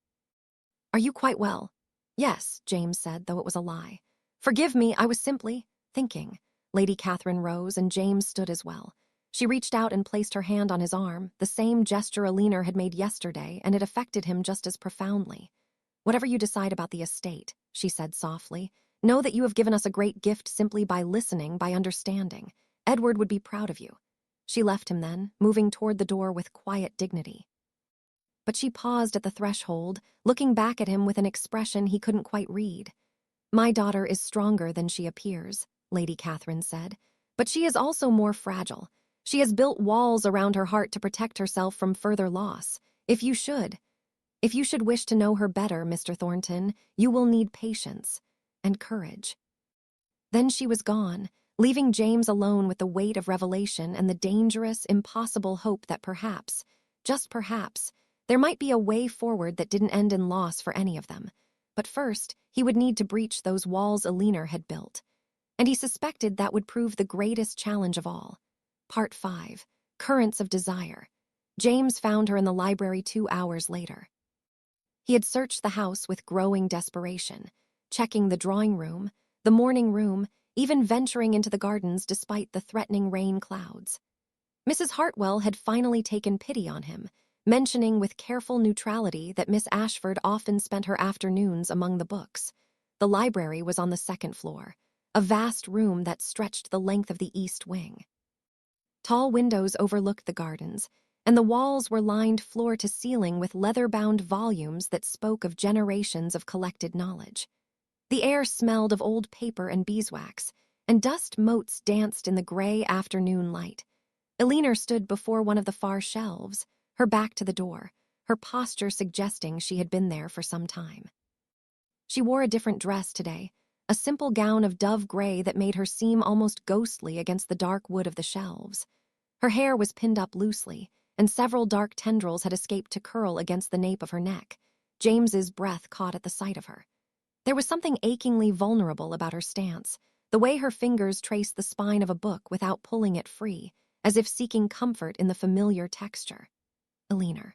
Are you quite well? Yes, James said, though it was a lie. Forgive me, I was simply thinking. Lady Catherine rose, and James stood as well. She reached out and placed her hand on his arm, the same gesture Eleanor had made yesterday, and it affected him just as profoundly. Whatever you decide about the estate, she said softly, know that you have given us a great gift simply by listening, by understanding. Edward would be proud of you. She left him then, moving toward the door with quiet dignity. But she paused at the threshold, looking back at him with an expression he couldn't quite read. My daughter is stronger than she appears, Lady Catherine said, but she is also more fragile. She has built walls around her heart to protect herself from further loss. If you should wish to know her better, Mr. Thornton, you will need patience and courage. Then she was gone, leaving James alone with the weight of revelation and the dangerous, impossible hope that perhaps, just perhaps, there might be a way forward that didn't end in loss for any of them. But first, he would need to breach those walls Eleanor had built. And he suspected that would prove the greatest challenge of all. Part 5. Currents of Desire. James found her in the library 2 hours later. He had searched the house with growing desperation, checking the drawing room, the morning room, even venturing into the gardens despite the threatening rain clouds. Mrs. Hartwell had finally taken pity on him, mentioning with careful neutrality that Miss Ashford often spent her afternoons among the books. The library was on the 2nd floor, a vast room that stretched the length of the east wing. Tall windows overlooked the gardens, and the walls were lined floor to ceiling with leather-bound volumes that spoke of generations of collected knowledge. The air smelled of old paper and beeswax, and dust motes danced in the gray afternoon light. Eleanor stood before one of the far shelves, her back to the door, her posture suggesting she had been there for some time. She wore a different dress today, a simple gown of dove gray that made her seem almost ghostly against the dark wood of the shelves. Her hair was pinned up loosely, and several dark tendrils had escaped to curl against the nape of her neck. James's breath caught at the sight of her. There was something achingly vulnerable about her stance, the way her fingers traced the spine of a book without pulling it free, as if seeking comfort in the familiar texture. Eleanor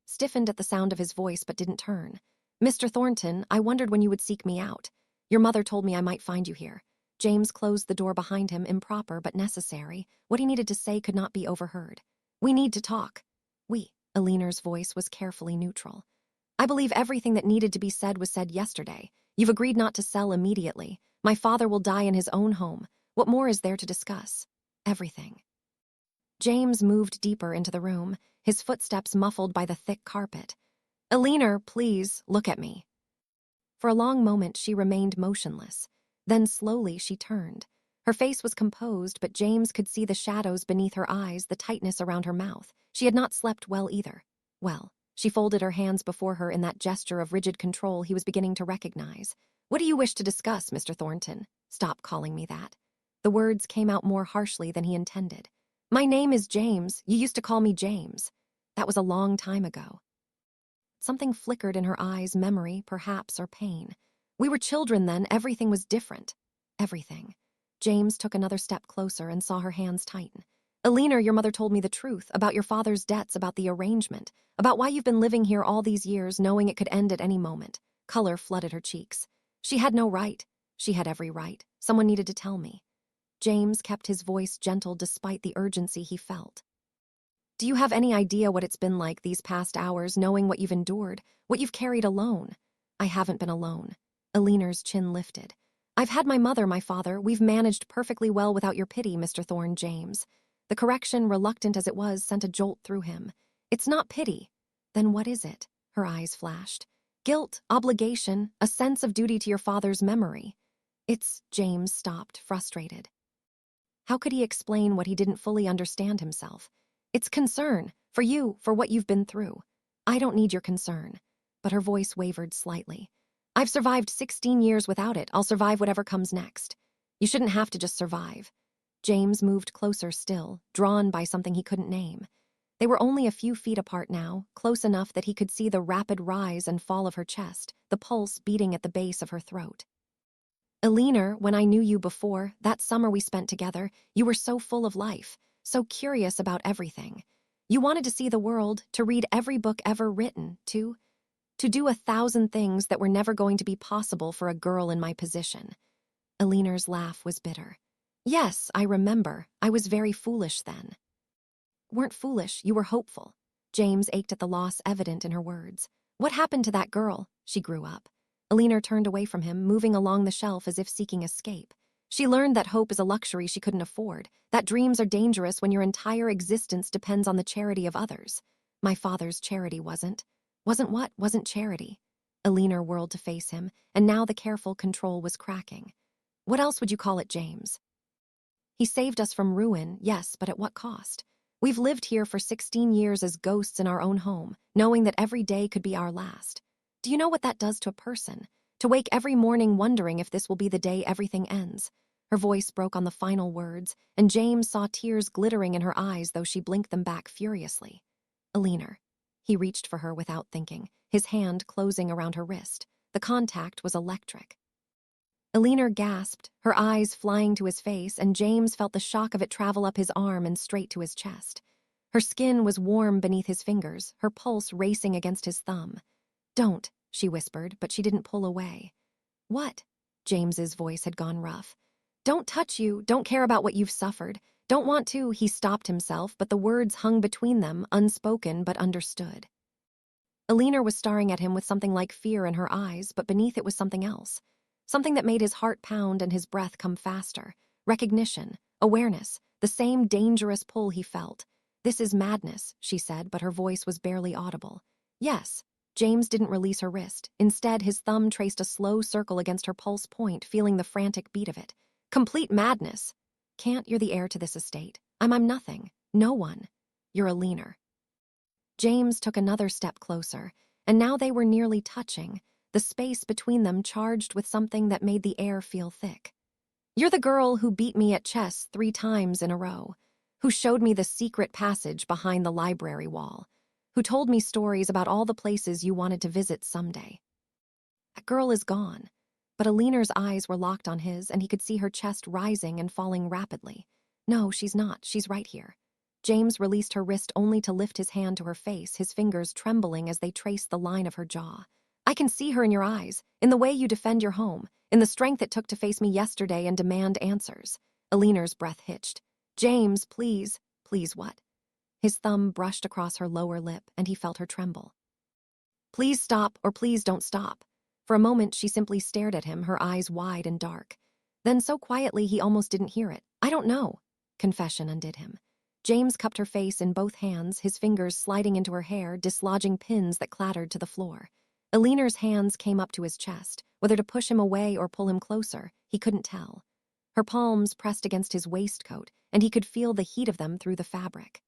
stiffened at the sound of his voice but didn't turn. Mr. Thornton, I wondered when you would seek me out. Your mother told me I might find you here. James closed the door behind him, improper but necessary. What he needed to say could not be overheard. We need to talk. Eleanor's voice was carefully neutral. I believe everything that needed to be said was said yesterday. You've agreed not to sell immediately. My father will die in his own home. What more is there to discuss? Everything. James moved deeper into the room, his footsteps muffled by the thick carpet. Eleanor, please, look at me. For a long moment she remained motionless. Then slowly she turned. Her face was composed, but James could see the shadows beneath her eyes, the tightness around her mouth. She had not slept well either. Well, she folded her hands before her in that gesture of rigid control he was beginning to recognize. What do you wish to discuss, Mr. Thornton? Stop calling me that. The words came out more harshly than he intended. My name is James. You used to call me James. That was a long time ago. Something flickered in her eyes, memory, perhaps, or pain. We were children then, everything was different. Everything. James took another step closer and saw her hands tighten. Eleanor, your mother told me the truth, about your father's debts, about the arrangement, about why you've been living here all these years, knowing it could end at any moment. Color flooded her cheeks. She had no right. She had every right. Someone needed to tell me. James kept his voice gentle despite the urgency he felt. Do you have any idea what it's been like these past hours, knowing what you've endured, what you've carried alone? I haven't been alone. Eleanor's chin lifted. I've had my mother, my father. We've managed perfectly well without your pity, Mr. Thorne, James. The correction, reluctant as it was, sent a jolt through him. It's not pity. Then what is it? Her eyes flashed. Guilt, obligation, a sense of duty to your father's memory. James stopped, frustrated. How could he explain what he didn't fully understand himself? It's concern, for you, for what you've been through. I don't need your concern. But her voice wavered slightly. I've survived 16 years without it. I'll survive whatever comes next. You shouldn't have to just survive. James moved closer still, drawn by something he couldn't name. They were only a few feet apart now, close enough that he could see the rapid rise and fall of her chest, the pulse beating at the base of her throat. Eleanor, when I knew you before, that summer we spent together, you were so full of life, so curious about everything. You wanted to see the world, to read every book ever written, to do 1,000 things that were never going to be possible for a girl in my position. Eleanor's laugh was bitter. Yes, I remember. I was very foolish then. Weren't foolish, you were hopeful. James ached at the loss evident in her words. What happened to that girl? She grew up. Eleanor turned away from him, moving along the shelf as if seeking escape. She learned that hope is a luxury she couldn't afford, that dreams are dangerous when your entire existence depends on the charity of others. My father's charity wasn't. Wasn't what? Wasn't charity. Eleanor whirled to face him, and now the careful control was cracking. What else would you call it, James? He saved us from ruin, yes, but at what cost? We've lived here for 16 years as ghosts in our own home, knowing that every day could be our last. Do you know what that does to a person? To wake every morning wondering if this will be the day everything ends. Her voice broke on the final words, and James saw tears glittering in her eyes though she blinked them back furiously. Eleanor. He reached for her without thinking, his hand closing around her wrist. The contact was electric. Eleanor gasped, her eyes flying to his face, and James felt the shock of it travel up his arm and straight to his chest. Her skin was warm beneath his fingers, her pulse racing against his thumb. Don't, she whispered, but she didn't pull away. What? James's voice had gone rough. Don't touch you, don't care about what you've suffered. Don't want to, he stopped himself, but the words hung between them, unspoken but understood. Eleanor was staring at him with something like fear in her eyes, but beneath it was something else. Something that made his heart pound and his breath come faster. Recognition, awareness, the same dangerous pull he felt. This is madness, she said, but her voice was barely audible. Yes. James didn't release her wrist. Instead, his thumb traced a slow circle against her pulse point, feeling the frantic beat of it. Complete madness. Can't, you're the heir to this estate. I'm nothing. No one. You're Eleanor. James took another step closer, and now they were nearly touching, the space between them charged with something that made the air feel thick. You're the girl who beat me at chess 3 times in a row, who showed me the secret passage behind the library wall, who told me stories about all the places you wanted to visit someday. That girl is gone, but Eleanor's eyes were locked on his, and he could see her chest rising and falling rapidly. No, she's not. She's right here. James released her wrist only to lift his hand to her face, his fingers trembling as they traced the line of her jaw. I can see her in your eyes, in the way you defend your home, in the strength it took to face me yesterday and demand answers. Eleanor's breath hitched. James, please. Please what? His thumb brushed across her lower lip, and he felt her tremble. Please stop, or please don't stop. For a moment, she simply stared at him, her eyes wide and dark. Then so quietly he almost didn't hear it. I don't know. Confession undid him. James cupped her face in both hands, his fingers sliding into her hair, dislodging pins that clattered to the floor. Eleanor's hands came up to his chest. Whether to push him away or pull him closer, he couldn't tell. Her palms pressed against his waistcoat, and he could feel the heat of them through the fabric.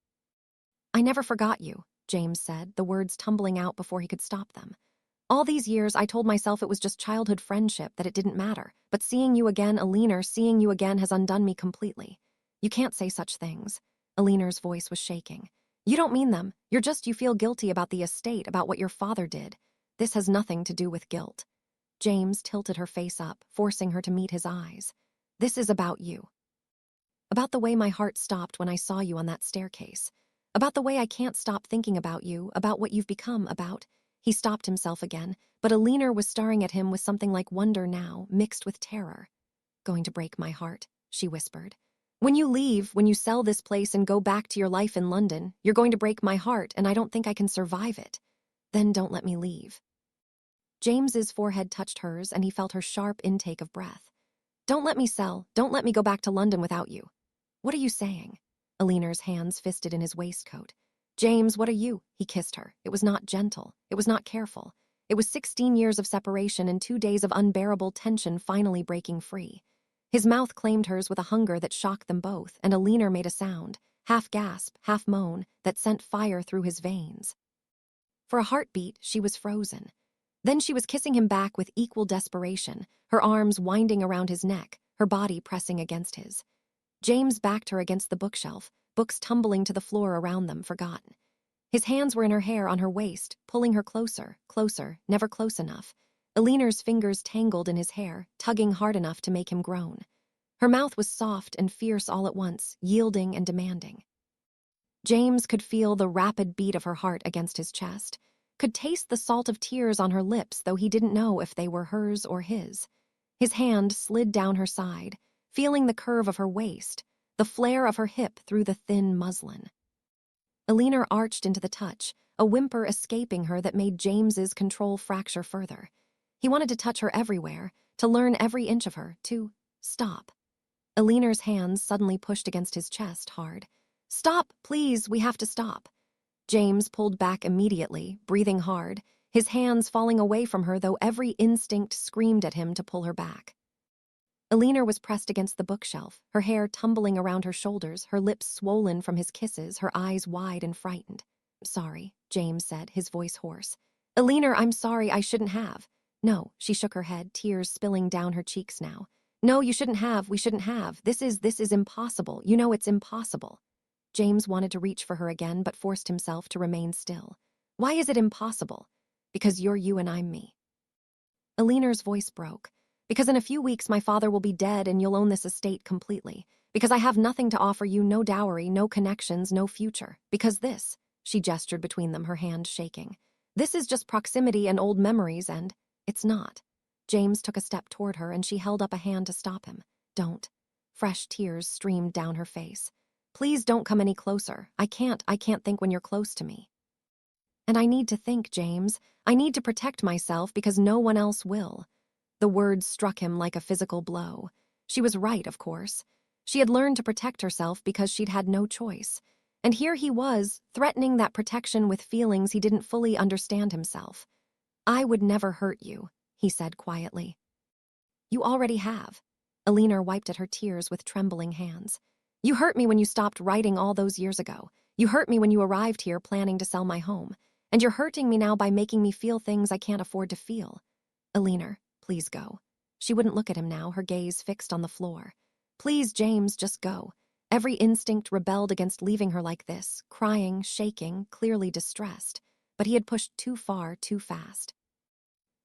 I never forgot you, James said, the words tumbling out before he could stop them. All these years, I told myself it was just childhood friendship, that it didn't matter. But seeing you again, Eleanor, seeing you again has undone me completely. You can't say such things. Eleanor's voice was shaking. You don't mean them. You feel guilty about the estate, about what your father did. This has nothing to do with guilt. James tilted her face up, forcing her to meet his eyes. This is about you. About the way my heart stopped when I saw you on that staircase. About the way I can't stop thinking about you, about what you've become, about... He stopped himself again, but Eleanor was staring at him with something like wonder now, mixed with terror. Going to break my heart, she whispered. When you leave, when you sell this place and go back to your life in London, you're going to break my heart, and I don't think I can survive it. Then don't let me leave. James's forehead touched hers, and he felt her sharp intake of breath. Don't let me sell. Don't let me go back to London without you. What are you saying? Eleanor's hands fisted in his waistcoat. "James, what are you?" He kissed her. It was not gentle. It was not careful. It was 16 years of separation and 2 days of unbearable tension finally breaking free. His mouth claimed hers with a hunger that shocked them both, and Eleanor made a sound, half gasp, half moan, that sent fire through his veins. For a heartbeat, she was frozen. Then she was kissing him back with equal desperation, her arms winding around his neck, her body pressing against his. James backed her against the bookshelf, books tumbling to the floor around them, forgotten. His hands were in her hair on her waist, pulling her closer, closer, never close enough. Eleanor's fingers tangled in his hair, tugging hard enough to make him groan. Her mouth was soft and fierce all at once, yielding and demanding. James could feel the rapid beat of her heart against his chest, could taste the salt of tears on her lips, though he didn't know if they were hers or his. His hand slid down her side, feeling the curve of her waist, the flare of her hip through the thin muslin. Eleanor arched into the touch, a whimper escaping her that made James's control fracture further. He wanted to touch her everywhere, to learn every inch of her, to stop. Eleanor's hands suddenly pushed against his chest hard. "Stop, please, we have to stop." James pulled back immediately, breathing hard, his hands falling away from her, though every instinct screamed at him to pull her back. Eleanor was pressed against the bookshelf, her hair tumbling around her shoulders, her lips swollen from his kisses, her eyes wide and frightened. "Sorry," James said, his voice hoarse. "Eleanor, I'm sorry, I shouldn't have." "No," she shook her head, tears spilling down her cheeks now. "No, you shouldn't have, we shouldn't have. This is impossible. You know it's impossible." James wanted to reach for her again, but forced himself to remain still. "Why is it impossible?" "Because you're you and I'm me." Eleanor's voice broke. "Because in a few weeks my father will be dead and you'll own this estate completely. Because I have nothing to offer you, no dowry, no connections, no future. Because this," she gestured between them, her hand shaking, "this is just proximity and old memories and it's not." James took a step toward her and she held up a hand to stop him. "Don't." Fresh tears streamed down her face. "Please don't come any closer. I can't think when you're close to me." "And I need to think, James. I need to protect myself because no one else will." The words struck him like a physical blow. She was right, of course. She had learned to protect herself because she'd had no choice. And here he was, threatening that protection with feelings he didn't fully understand himself. "I would never hurt you," he said quietly. "You already have." Eleanor wiped at her tears with trembling hands. "You hurt me when you stopped writing all those years ago. You hurt me when you arrived here planning to sell my home. And you're hurting me now by making me feel things I can't afford to feel. Eleanor, please go." She wouldn't look at him now, her gaze fixed on the floor. "Please, James, just go." Every instinct rebelled against leaving her like this, crying, shaking, clearly distressed. But he had pushed too far, too fast.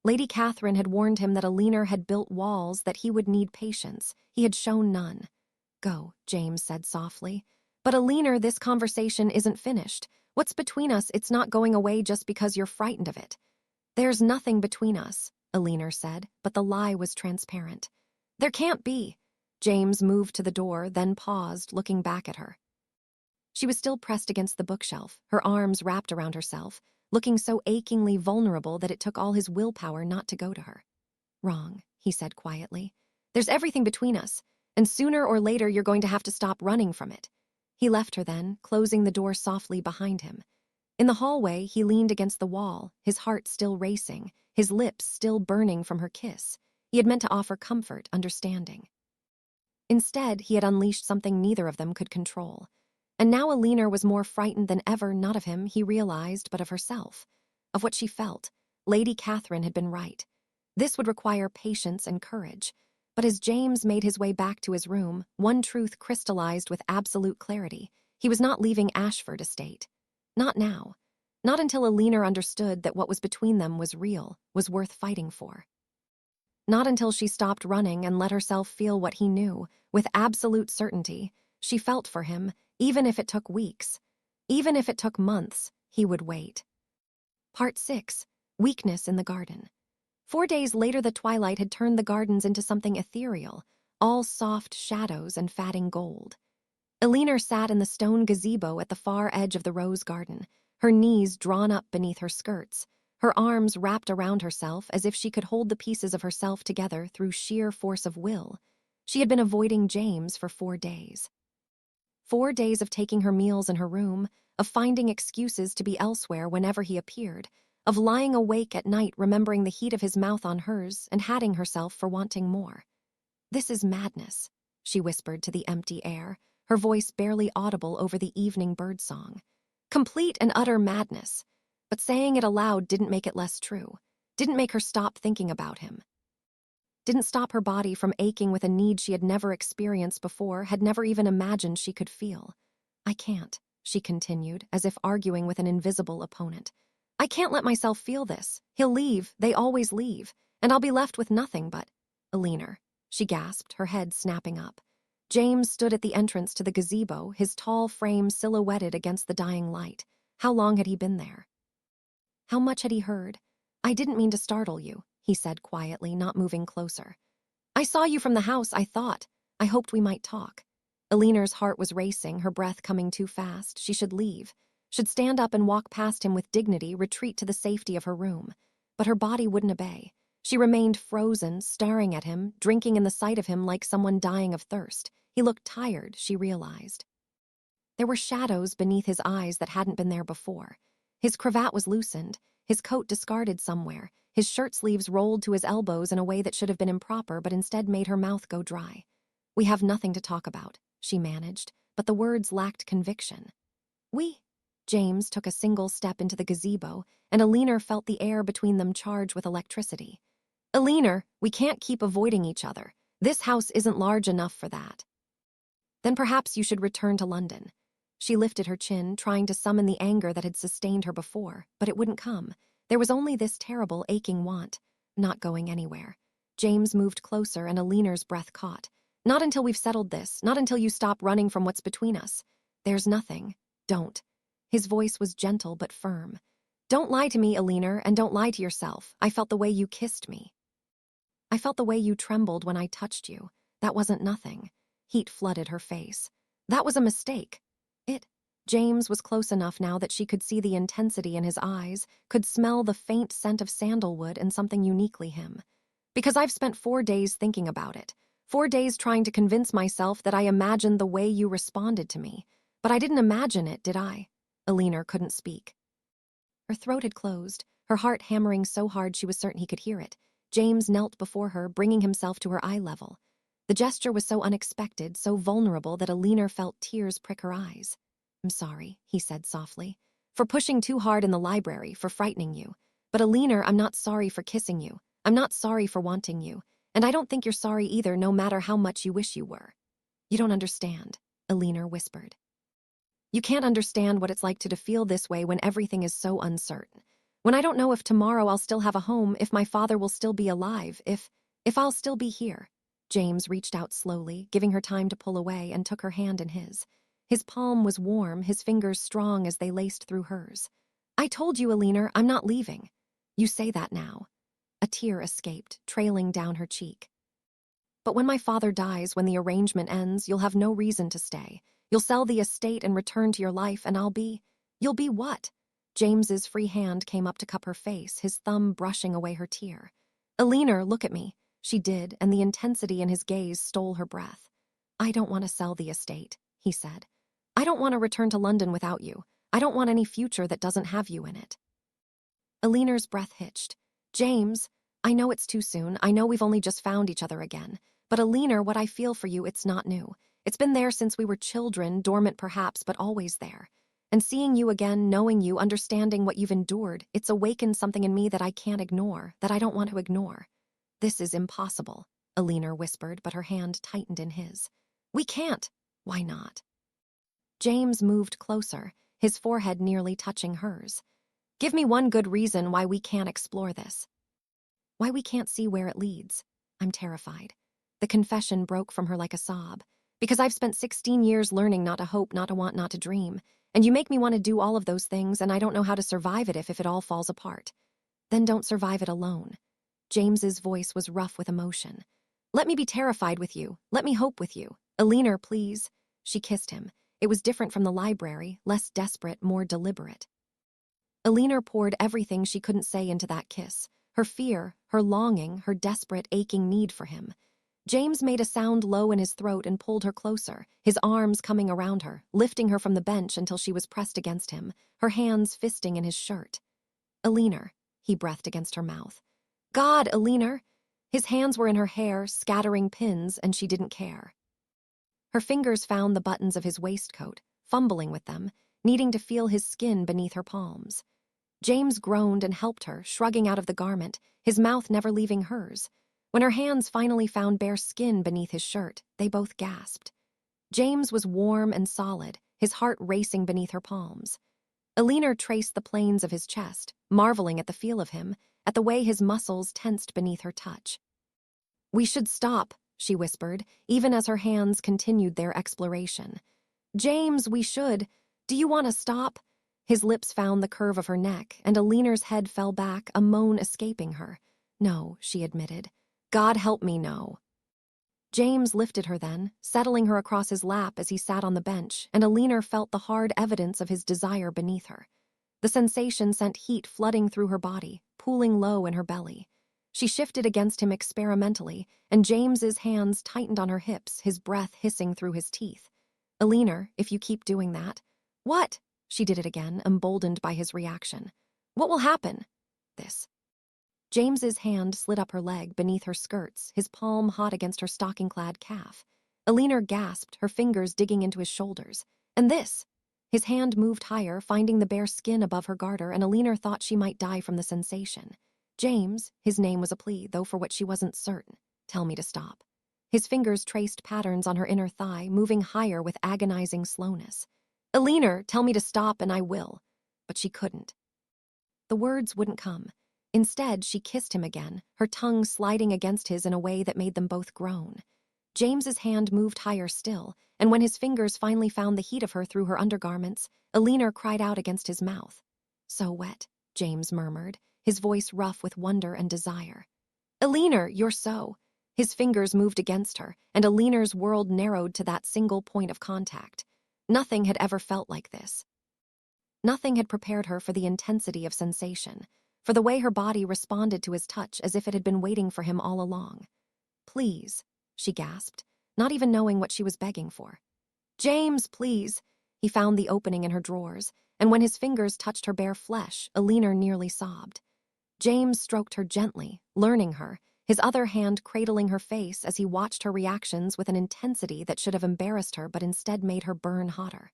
Lady Catherine had warned him that Eleanor had built walls, that he would need patience. He had shown none. "Go," James said softly. "But Eleanor, this conversation isn't finished. What's between us, it's not going away just because you're frightened of it." "There's nothing between us," Eleanor said, but the lie was transparent. "There can't be." James moved to the door, then paused, looking back at her. She was still pressed against the bookshelf, her arms wrapped around herself, looking so achingly vulnerable that it took all his willpower not to go to her. "Wrong," he said quietly. "There's everything between us, and sooner or later you're going to have to stop running from it." He left her then, closing the door softly behind him. In the hallway, he leaned against the wall, his heart still racing, his lips still burning from her kiss. He had meant to offer comfort, understanding. Instead, he had unleashed something neither of them could control. And now Eleanor was more frightened than ever, not of him, he realized, but of herself, of what she felt. Lady Catherine had been right. This would require patience and courage. But as James made his way back to his room, one truth crystallized with absolute clarity. He was not leaving Ashford Estate. Not now. Not until Eleanor understood that what was between them was real, was worth fighting for. Not until she stopped running and let herself feel what he knew, with absolute certainty. She felt for him, even if it took weeks. Even if it took months, he would wait. Part 6. Weakness in the Garden. 4 days later, the twilight had turned the gardens into something ethereal, all soft shadows and fatting gold. Eleanor sat in the stone gazebo at the far edge of the rose garden, her knees drawn up beneath her skirts, her arms wrapped around herself as if she could hold the pieces of herself together through sheer force of will. She had been avoiding James for 4 days. 4 days of taking her meals in her room, of finding excuses to be elsewhere whenever he appeared, of lying awake at night remembering the heat of his mouth on hers and hating herself for wanting more. "This is madness," she whispered to the empty air, her voice barely audible over the evening birdsong. Complete and utter madness. But saying it aloud didn't make it less true, didn't make her stop thinking about him. Didn't stop her body from aching with a need she had never experienced before, had never even imagined she could feel. "I can't," she continued, as if arguing with an invisible opponent. "I can't let myself feel this. He'll leave, they always leave, and I'll be left with nothing but—" "Eleanor," she gasped, her head snapping up. James stood at the entrance to the gazebo, his tall frame silhouetted against the dying light. How long had he been there? How much had he heard? "I didn't mean to startle you," he said quietly, not moving closer. "I saw you from the house, I thought. I hoped we might talk." Eleanor's heart was racing, her breath coming too fast. She should leave, should stand up and walk past him with dignity, retreat to the safety of her room. But her body wouldn't obey. She remained frozen, staring at him, drinking in the sight of him like someone dying of thirst. He looked tired, she realized. There were shadows beneath his eyes that hadn't been there before. His cravat was loosened, his coat discarded somewhere, his shirt sleeves rolled to his elbows in a way that should have been improper but instead made her mouth go dry. "We have nothing to talk about," she managed, but the words lacked conviction. James took a single step into the gazebo, and Eleanor felt the air between them charge with electricity. "Eleanor, we can't keep avoiding each other. This house isn't large enough for that." "Then perhaps you should return to London." She lifted her chin, trying to summon the anger that had sustained her before, but it wouldn't come. There was only this terrible, aching want. Not going anywhere. James moved closer and Eleanor's breath caught. "Not until we've settled this, not until you stop running from what's between us. There's nothing. Don't." His voice was gentle but firm. "Don't lie to me, Eleanor, and don't lie to yourself. I felt the way you kissed me. I felt the way you trembled when I touched you. That wasn't nothing." Heat flooded her face. "That was a mistake. James was close enough now that she could see the intensity in his eyes, could smell the faint scent of sandalwood and something uniquely him. "Because I've spent 4 days thinking about it. 4 days trying to convince myself that I imagined the way you responded to me. But I didn't imagine it, did I?" Eleanor couldn't speak. Her throat had closed, her heart hammering so hard she was certain he could hear it. James knelt before her, bringing himself to her eye level. The gesture was so unexpected, so vulnerable that Eleanor felt tears prick her eyes. "I'm sorry," he said softly, "for pushing too hard in the library, for frightening you. But Eleanor, I'm not sorry for kissing you. I'm not sorry for wanting you. And I don't think you're sorry either, no matter how much you wish you were." "You don't understand," Eleanor whispered. "You can't understand what it's like to feel this way when everything is so uncertain. When I don't know if tomorrow I'll still have a home, if my father will still be alive, if I'll still be here." James reached out slowly, giving her time to pull away, and took her hand in his. His palm was warm, his fingers strong as they laced through hers. "I told you, Eleanor, I'm not leaving." "You say that now." A tear escaped, trailing down her cheek. "But when my father dies, when the arrangement ends, you'll have no reason to stay. You'll sell the estate and return to your life, and You'll be what?" James's free hand came up to cup her face, his thumb brushing away her tear. "Eleanor, look at me." She did, and the intensity in his gaze stole her breath. "I don't want to sell the estate," he said. "I don't want to return to London without you. I don't want any future that doesn't have you in it." Eleanor's breath hitched. "James, I know it's too soon. I know we've only just found each other again. But Eleanor, what I feel for you, it's not new. It's been there since we were children, dormant perhaps, but always there. And seeing you again, knowing you, understanding what you've endured, it's awakened something in me that I can't ignore, that I don't want to ignore." "This is impossible," Eleanor whispered, but her hand tightened in his. "We can't." "Why not?" James moved closer, his forehead nearly touching hers. "Give me one good reason why we can't explore this. Why we can't see where it leads. I'm terrified." The confession broke from her like a sob. "Because I've spent 16 years learning not to hope, not to want, not to dream. And you make me want to do all of those things, and I don't know how to survive it if it all falls apart." "Then don't survive it alone." James's voice was rough with emotion. "Let me be terrified with you. Let me hope with you. Eleanor, please." She kissed him. It was different from the library, less desperate, more deliberate. Eleanor poured everything she couldn't say into that kiss. Her fear, her longing, her desperate, aching need for him. James made a sound low in his throat and pulled her closer, his arms coming around her, lifting her from the bench until she was pressed against him, her hands fisting in his shirt. "Eleanor," he breathed against her mouth. "God, Eleanor!" His hands were in her hair, scattering pins, and she didn't care. Her fingers found the buttons of his waistcoat, fumbling with them, needing to feel his skin beneath her palms. James groaned and helped her, shrugging out of the garment, his mouth never leaving hers. When her hands finally found bare skin beneath his shirt, they both gasped. James was warm and solid, his heart racing beneath her palms. Eleanor traced the planes of his chest, marveling at the feel of him, at the way his muscles tensed beneath her touch. "We should stop," she whispered, even as her hands continued their exploration. "James, we should. Do you want to stop?" His lips found the curve of her neck, and Eleanor's head fell back, a moan escaping her. "No," she admitted. "God help me, no." James lifted her then, settling her across his lap as he sat on the bench, and Eleanor felt the hard evidence of his desire beneath her. The sensation sent heat flooding through her body, pooling low in her belly. She shifted against him experimentally, and James's hands tightened on her hips, his breath hissing through his teeth. "Eleanor, if you keep doing that—" "What?" She did it again, emboldened by his reaction. "What will happen?" "This." James's hand slid up her leg beneath her skirts, his palm hot against her stocking-clad calf. Eleanor gasped, her fingers digging into his shoulders. "And this?" His hand moved higher, finding the bare skin above her garter, and Eleanor thought she might die from the sensation. "James," his name was a plea, though for what she wasn't certain. "Tell me to stop." His fingers traced patterns on her inner thigh, moving higher with agonizing slowness. "Eleanor, tell me to stop and I will." But she couldn't. The words wouldn't come. Instead, she kissed him again, her tongue sliding against his in a way that made them both groan. James's hand moved higher still, and when his fingers finally found the heat of her through her undergarments, Eleanor cried out against his mouth. "So wet," James murmured, his voice rough with wonder and desire. "Eleanor, you're so—" His fingers moved against her, and Eleanor's world narrowed to that single point of contact. Nothing had ever felt like this. Nothing had prepared her for the intensity of sensation, for the way her body responded to his touch as if it had been waiting for him all along. "Please," she gasped, not even knowing what she was begging for. "James, please." He found the opening in her drawers, and when his fingers touched her bare flesh, Eleanor nearly sobbed. James stroked her gently, learning her, his other hand cradling her face as he watched her reactions with an intensity that should have embarrassed her but instead made her burn hotter.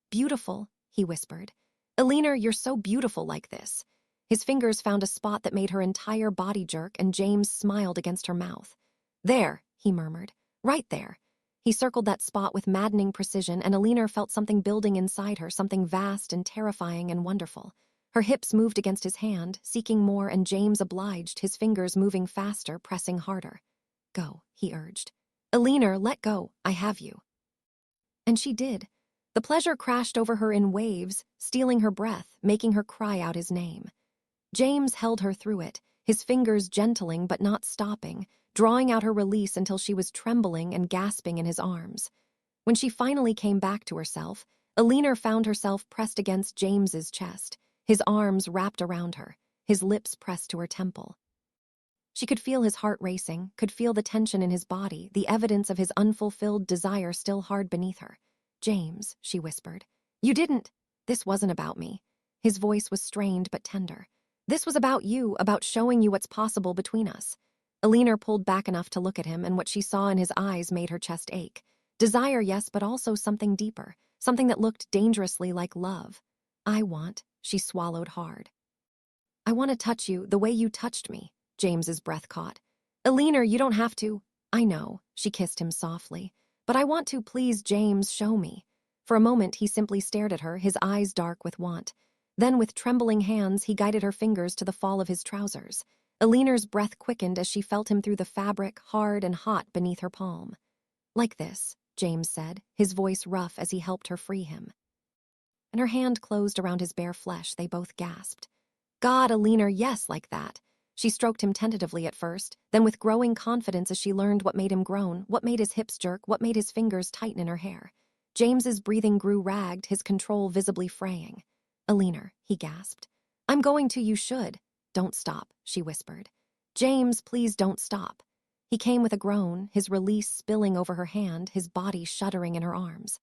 "Beautiful," he whispered. "Eleanor, you're so beautiful like this." His fingers found a spot that made her entire body jerk, and James smiled against her mouth. "There," he murmured. "Right there." He circled that spot with maddening precision, and Eleanor felt something building inside her, something vast and terrifying and wonderful. Her hips moved against his hand, seeking more, and James obliged, his fingers moving faster, pressing harder. "Go," he urged. "Eleanor, let go. I have you." And she did. The pleasure crashed over her in waves, stealing her breath, making her cry out his name. James held her through it, his fingers gentling but not stopping, drawing out her release until she was trembling and gasping in his arms. When she finally came back to herself, Eleanor found herself pressed against James's chest, his arms wrapped around her, his lips pressed to her temple. She could feel his heart racing, could feel the tension in his body, the evidence of his unfulfilled desire still hard beneath her. "James," she whispered. "You didn't—" "This wasn't about me." His voice was strained but tender. "This was about you, about showing you what's possible between us." Eleanor pulled back enough to look at him, and what she saw in his eyes made her chest ache. Desire, yes, but also something deeper, something that looked dangerously like love. She swallowed hard. "I want to touch you the way you touched me." James's breath caught. "Eleanor, you don't have to." "I know," she kissed him softly. "But I want to, please, James, show me." For a moment, he simply stared at her, his eyes dark with want. Then, with trembling hands, he guided her fingers to the fall of his trousers. Eleanor's breath quickened as she felt him through the fabric, hard and hot beneath her palm. "Like this," James said, his voice rough as he helped her free him. And her hand closed around his bare flesh. They both gasped. "God, Eleanor, yes, like that." She stroked him tentatively at first, then with growing confidence as she learned what made him groan, what made his hips jerk, what made his fingers tighten in her hair. James's breathing grew ragged, his control visibly fraying. "Eleanor," he gasped. "I'm going to, you should." "Don't stop," she whispered. "James, please don't stop." He came with a groan, his release spilling over her hand, his body shuddering in her arms.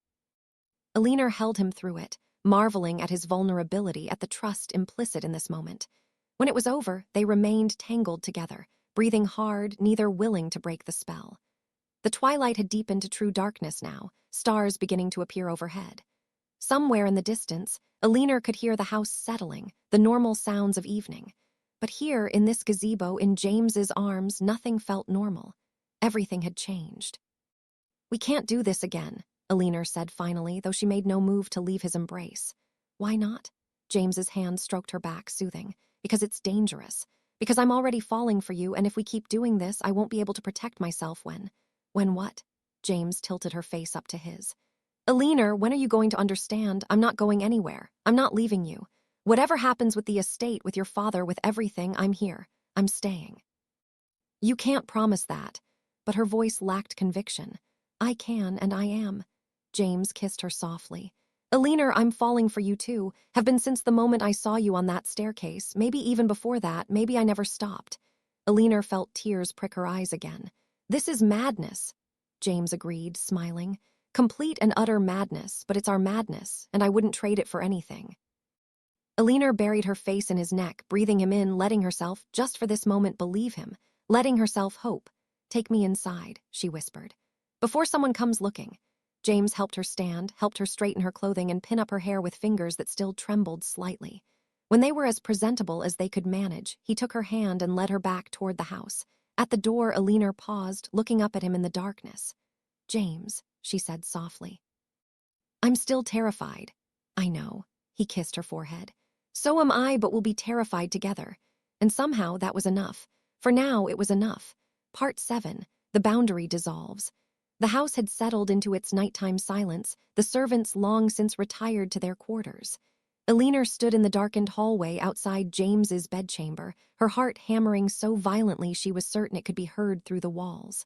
Eleanor held him through it, marveling at his vulnerability, at the trust implicit in this moment. When it was over, they remained tangled together, breathing hard, neither willing to break the spell. The twilight had deepened to true darkness now, stars beginning to appear overhead. Somewhere in the distance, Eleanor could hear the house settling, the normal sounds of evening. But here, in this gazebo, in James's arms, nothing felt normal. Everything had changed. "We can't do this again," Eleanor said finally, though she made no move to leave his embrace. "Why not?" James's hand stroked her back, soothing. "Because it's dangerous. Because I'm already falling for you, and if we keep doing this, I won't be able to protect myself when..." "When what?" James tilted her face up to his. "Eleanor, when are you going to understand? I'm not going anywhere. I'm not leaving you. Whatever happens with the estate, with your father, with everything, I'm here. I'm staying." "You can't promise that." But her voice lacked conviction. "I can, and I am." James kissed her softly. "Eleanor, I'm falling for you too. Have been since the moment I saw you on that staircase. Maybe even before that. Maybe I never stopped." Eleanor felt tears prick her eyes again. "This is madness," James agreed, smiling. "Complete and utter madness, but it's our madness, and I wouldn't trade it for anything." Eleanor buried her face in his neck, breathing him in, letting herself, just for this moment, believe him, letting herself hope. "Take me inside," she whispered. "Before someone comes looking." James helped her stand, helped her straighten her clothing and pin up her hair with fingers that still trembled slightly. When they were as presentable as they could manage, he took her hand and led her back toward the house. At the door, Eleanor paused, looking up at him in the darkness. "James," she said softly. "I'm still terrified." "I know." He kissed her forehead. "So am I, but we'll be terrified together." And somehow that was enough. For now, it was enough. Part 7. The boundary dissolves. The house had settled into its nighttime silence, the servants long since retired to their quarters. Eleanor stood in the darkened hallway outside James's bedchamber, her heart hammering so violently she was certain it could be heard through the walls.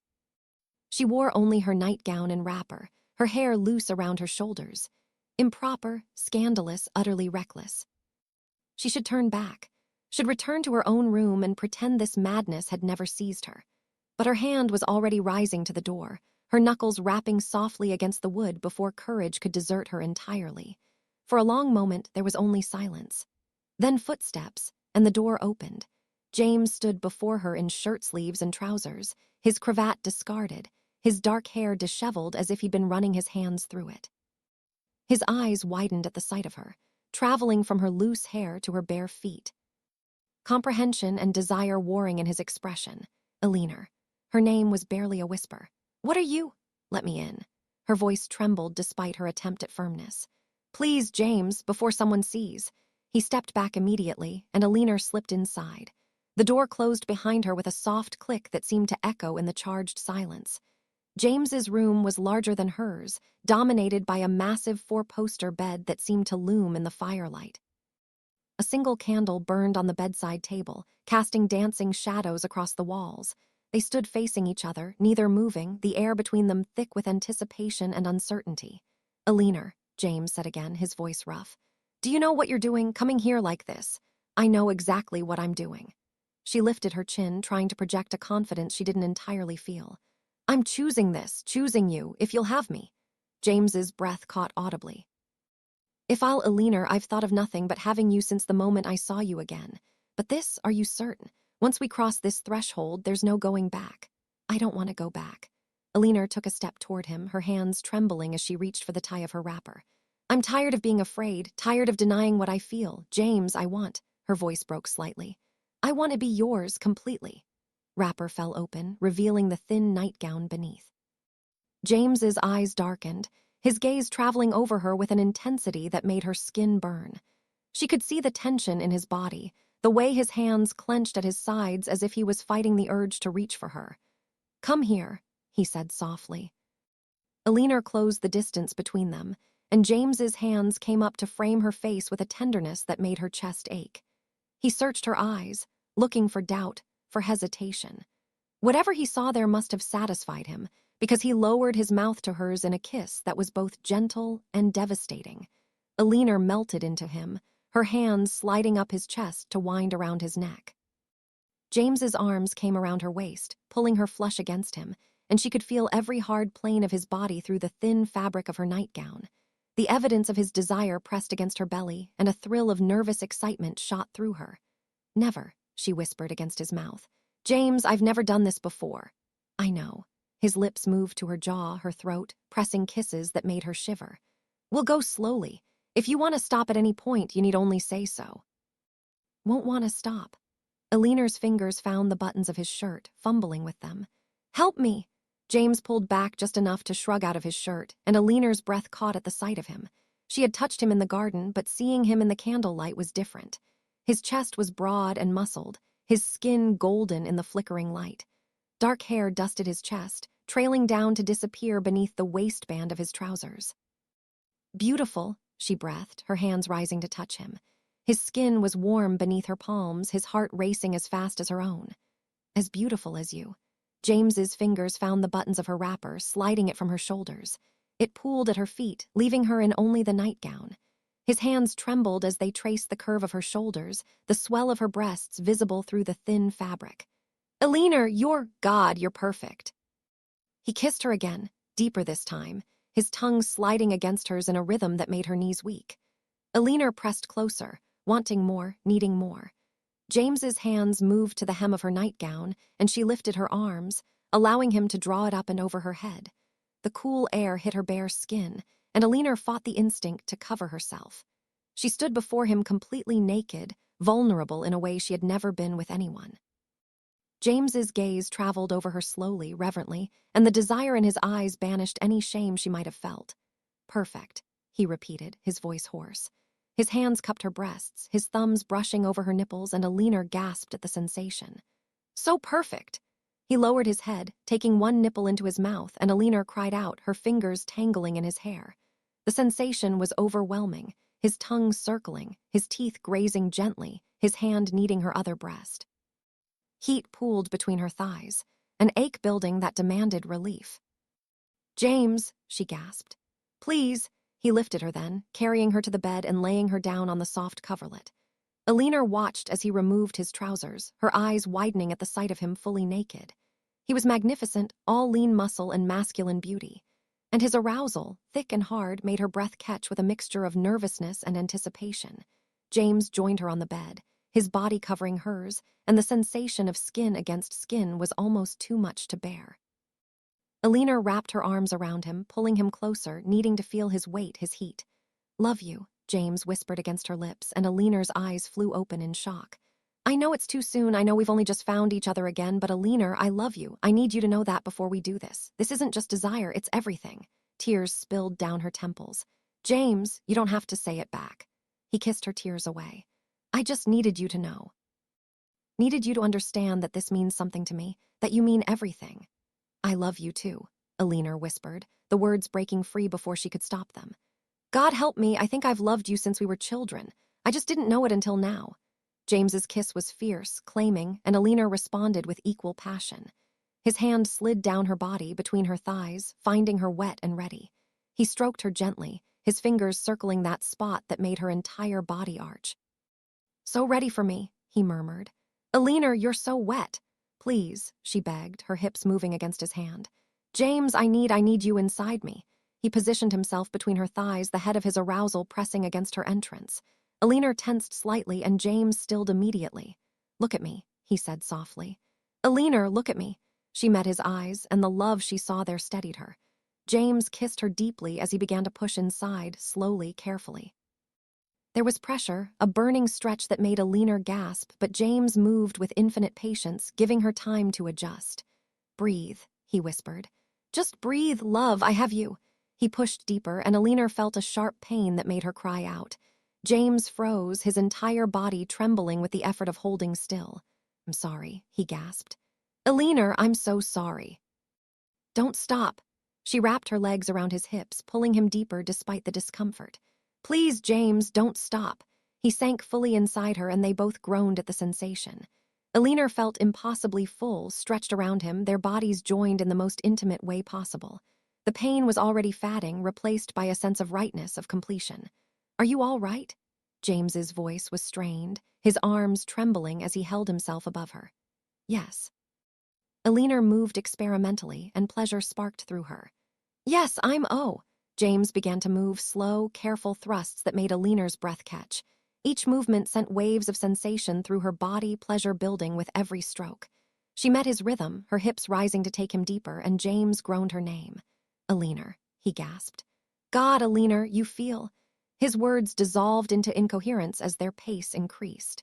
She wore only her nightgown and wrapper, her hair loose around her shoulders. Improper, scandalous, utterly reckless. She should turn back, should return to her own room and pretend this madness had never seized her. But her hand was already rising to the door, her knuckles rapping softly against the wood before courage could desert her entirely. For a long moment, there was only silence. Then footsteps, and the door opened. James stood before her in shirt sleeves and trousers, his cravat discarded, his dark hair disheveled as if he'd been running his hands through it. His eyes widened at the sight of her, traveling from her loose hair to her bare feet. Comprehension and desire warring in his expression. "Eleanor." Her name was barely a whisper. "What are you?" "Let me in." Her voice trembled despite her attempt at firmness. "Please, James, before someone sees." He stepped back immediately, and Eleanor slipped inside. The door closed behind her with a soft click that seemed to echo in the charged silence. James's room was larger than hers, dominated by a massive four-poster bed that seemed to loom in the firelight. A single candle burned on the bedside table, casting dancing shadows across the walls. They stood facing each other, neither moving, the air between them thick with anticipation and uncertainty. "Eleanor," James said again, his voice rough. "Do you know what you're doing, coming here like this?" "I know exactly what I'm doing." She lifted her chin, trying to project a confidence she didn't entirely feel. "I'm choosing this, choosing you, if you'll have me." James's breath caught audibly. "If I'll, Eleanor, I've thought of nothing but having you since the moment I saw you again. But this, are you certain? Once we cross this threshold, there's no going back." "I don't want to go back." Eleanor took a step toward him, her hands trembling as she reached for the tie of her wrapper. "I'm tired of being afraid, tired of denying what I feel. James, I want..." Her voice broke slightly. "I want to be yours completely." Wrapper fell open, revealing the thin nightgown beneath. James's eyes darkened, his gaze traveling over her with an intensity that made her skin burn. She could see the tension in his body, the way his hands clenched at his sides as if he was fighting the urge to reach for her. "Come here," he said softly. Eleanor closed the distance between them, and James's hands came up to frame her face with a tenderness that made her chest ache. He searched her eyes, looking for doubt, for hesitation. Whatever he saw there must have satisfied him, because he lowered his mouth to hers in a kiss that was both gentle and devastating. Eleanor melted into him, her hands sliding up his chest to wind around his neck. James's arms came around her waist, pulling her flush against him, and she could feel every hard plane of his body through the thin fabric of her nightgown. The evidence of his desire pressed against her belly, and a thrill of nervous excitement shot through her. "Never," she whispered against his mouth. "James, I've never done this before." "I know." His lips moved to her jaw, her throat, pressing kisses that made her shiver. "We'll go slowly. If you want to stop at any point, you need only say so." "Won't want to stop." Eleanor's fingers found the buttons of his shirt, fumbling with them. "Help me!" James pulled back just enough to shrug out of his shirt, and Eleanor's breath caught at the sight of him. She had touched him in the garden, but seeing him in the candlelight was different. His chest was broad and muscled, his skin golden in the flickering light. Dark hair dusted his chest, trailing down to disappear beneath the waistband of his trousers. "Beautiful," she breathed, her hands rising to touch him. His skin was warm beneath her palms, his heart racing as fast as her own. "As beautiful as you." James's fingers found the buttons of her wrapper, sliding it from her shoulders. It pooled at her feet, leaving her in only the nightgown. His hands trembled as they traced the curve of her shoulders, the swell of her breasts visible through the thin fabric. "Eleanor, you're perfect." He kissed her again, deeper this time, his tongue sliding against hers in a rhythm that made her knees weak. Eleanor pressed closer, wanting more, needing more. James's hands moved to the hem of her nightgown, and she lifted her arms, allowing him to draw it up and over her head. The cool air hit her bare skin, and Eleanor fought the instinct to cover herself. She stood before him completely naked, vulnerable in a way she had never been with anyone. James's gaze traveled over her slowly, reverently, and the desire in his eyes banished any shame she might have felt. "Perfect," he repeated, his voice hoarse. His hands cupped her breasts, his thumbs brushing over her nipples, and Eleanor gasped at the sensation. "So perfect!" He lowered his head, taking one nipple into his mouth, and Eleanor cried out, her fingers tangling in his hair. The sensation was overwhelming, his tongue circling, his teeth grazing gently, his hand kneading her other breast. Heat pooled between her thighs, an ache building that demanded relief. "James," she gasped. "Please." He lifted her then, carrying her to the bed and laying her down on the soft coverlet. Eleanor watched as he removed his trousers, her eyes widening at the sight of him fully naked. He was magnificent, all lean muscle and masculine beauty. And his arousal, thick and hard, made her breath catch with a mixture of nervousness and anticipation. James joined her on the bed, his body covering hers, and the sensation of skin against skin was almost too much to bear. Eleanor wrapped her arms around him, pulling him closer, needing to feel his weight, his heat. "Love you," James whispered against her lips, and Eleanor's eyes flew open in shock. "I know it's too soon, I know we've only just found each other again, but Eleanor, I love you. I need you to know that before we do this. This isn't just desire, it's everything." Tears spilled down her temples. "James, you don't have to say it back." He kissed her tears away. "I just needed you to know. Needed you to understand that this means something to me, that you mean everything." "I love you too," Eleanor whispered, the words breaking free before she could stop them. "God help me, I think I've loved you since we were children. I just didn't know it until now." James's kiss was fierce, claiming, and Eleanor responded with equal passion. His hand slid down her body, between her thighs, finding her wet and ready. He stroked her gently, his fingers circling that spot that made her entire body arch. "So ready for me," he murmured. "Eleanor, you're so wet." "Please," she begged, her hips moving against his hand. "James, I need you inside me." He positioned himself between her thighs, the head of his arousal pressing against her entrance. Eleanor tensed slightly, and James stilled immediately. "Look at me," he said softly. "Eleanor, look at me." She met his eyes, and the love she saw there steadied her. James kissed her deeply as he began to push inside, slowly, carefully. There was pressure, a burning stretch that made Eleanor gasp, but James moved with infinite patience, giving her time to adjust. "Breathe," he whispered. "Just breathe, love, I have you." He pushed deeper, and Eleanor felt a sharp pain that made her cry out. James froze, his entire body trembling with the effort of holding still. "I'm sorry," he gasped. "Eleanor, I'm so sorry." "Don't stop." She wrapped her legs around his hips, pulling him deeper despite the discomfort. "Please, James, don't stop." He sank fully inside her, and they both groaned at the sensation. Eleanor felt impossibly full, stretched around him, their bodies joined in the most intimate way possible. The pain was already fading, replaced by a sense of rightness, of completion. "Are you all right?" James's voice was strained, his arms trembling as he held himself above her. Yes. Eleanor moved experimentally, and pleasure sparked through her. Yes, I'm O. James began to move slow, careful thrusts that made Eleanor's breath catch. Each movement sent waves of sensation through her body, pleasure building with every stroke. She met his rhythm, her hips rising to take him deeper, and James groaned her name. Eleanor, he gasped. God, Eleanor, you feel. His words dissolved into incoherence as their pace increased.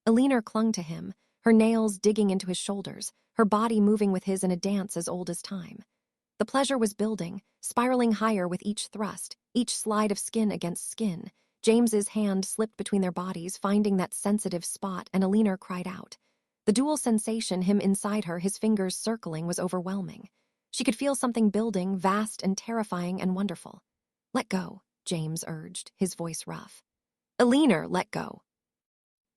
Eleanor clung to him, her nails digging into his shoulders, her body moving with his in a dance as old as time. The pleasure was building, spiraling higher with each thrust, each slide of skin against skin. James's hand slipped between their bodies, finding that sensitive spot, and Eleanor cried out. The dual sensation, him inside her, his fingers circling, was overwhelming. She could feel something building, vast and terrifying and wonderful. Let go, James urged, his voice rough. Eleanor, let go.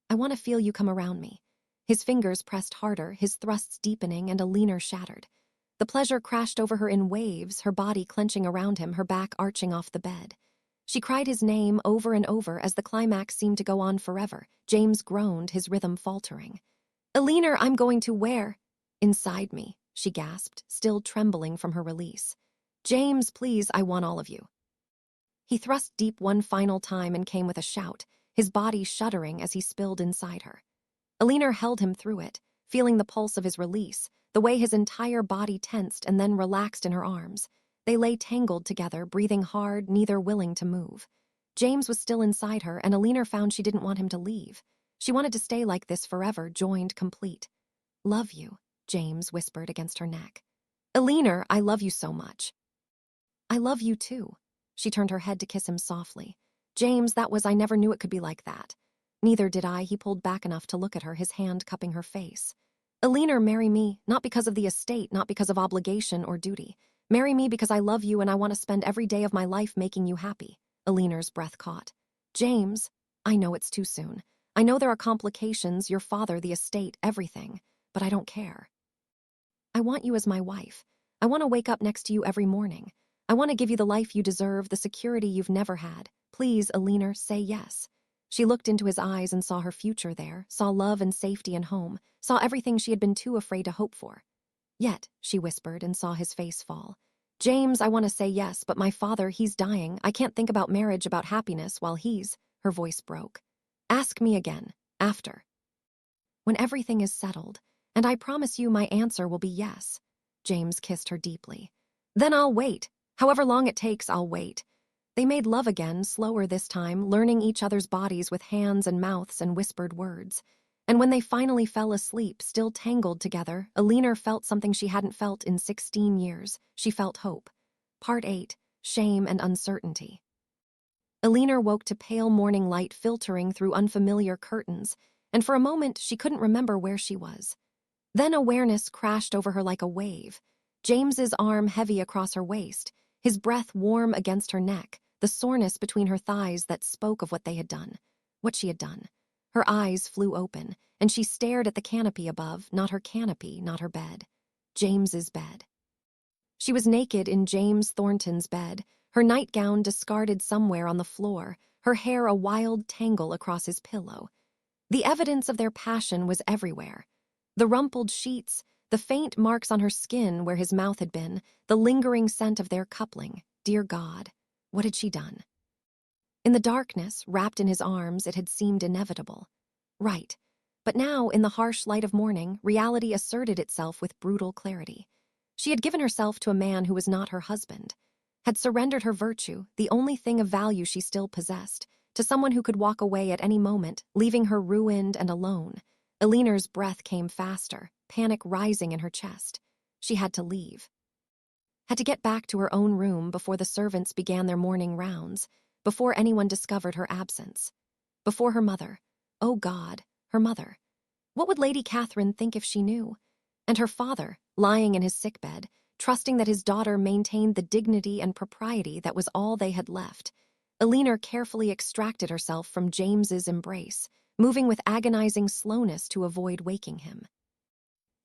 I want to feel you come around me. His fingers pressed harder, his thrusts deepening, and Eleanor shattered. The pleasure crashed over her in waves, her body clenching around him, her back arching off the bed. She cried his name over and over as the climax seemed to go on forever. James groaned, his rhythm faltering. Eleanor, I'm going to where? Inside me, she gasped, still trembling from her release. James, please, I want all of you. He thrust deep one final time and came with a shout, his body shuddering as he spilled inside her. Eleanor held him through it, feeling the pulse of his release, the way his entire body tensed and then relaxed in her arms. They lay tangled together, breathing hard, neither willing to move. James was still inside her, and Eleanor found she didn't want him to leave. She wanted to stay like this forever, joined, complete. Love you, James whispered against her neck. Eleanor, I love you so much. I love you too. She turned her head to kiss him softly. James, I never knew it could be like that. Neither did I. He pulled back enough to look at her, his hand cupping her face. Eleanor, marry me, not because of the estate, not because of obligation or duty. Marry me because I love you and I want to spend every day of my life making you happy. Eleanor's breath caught. James, I know it's too soon. I know there are complications, your father, the estate, everything, but I don't care. I want you as my wife. I want to wake up next to you every morning. I want to give you the life you deserve, the security you've never had. Please, Eleanor, say yes. She looked into his eyes and saw her future there, saw love and safety and home, saw everything she had been too afraid to hope for. Yet, she whispered and saw his face fall. James, I want to say yes, but my father, he's dying. I can't think about marriage, about happiness, while her voice broke. Ask me again, after. When everything is settled, and I promise you my answer will be yes. James kissed her deeply. Then I'll wait. However long it takes, I'll wait. They made love again, slower this time, learning each other's bodies with hands and mouths and whispered words. And when they finally fell asleep, still tangled together, Eleanor felt something she hadn't felt in 16 years. She felt hope. Part 8, Shame and Uncertainty. Eleanor woke to pale morning light filtering through unfamiliar curtains, and for a moment she couldn't remember where she was. Then awareness crashed over her like a wave. James's arm heavy across her waist, his breath warm against her neck, the soreness between her thighs that spoke of what they had done, what she had done. Her eyes flew open, and she stared at the canopy above, not her canopy, not her bed. James's bed. She was naked in James Thornton's bed, her nightgown discarded somewhere on the floor, her hair a wild tangle across his pillow. The evidence of their passion was everywhere. The rumpled sheets, the faint marks on her skin where his mouth had been, the lingering scent of their coupling. Dear God, what had she done? In the darkness, wrapped in his arms, it had seemed inevitable. Right. But now, in the harsh light of morning, reality asserted itself with brutal clarity. She had given herself to a man who was not her husband, had surrendered her virtue, the only thing of value she still possessed, to someone who could walk away at any moment, leaving her ruined and alone. Eleanor's breath came faster, panic rising in her chest. She had to leave. Had to get back to her own room before the servants began their morning rounds, before anyone discovered her absence. Before her mother. Oh God, her mother. What would Lady Catherine think if she knew? And her father, lying in his sickbed, trusting that his daughter maintained the dignity and propriety that was all they had left. Eleanor carefully extracted herself from James's embrace, moving with agonizing slowness to avoid waking him.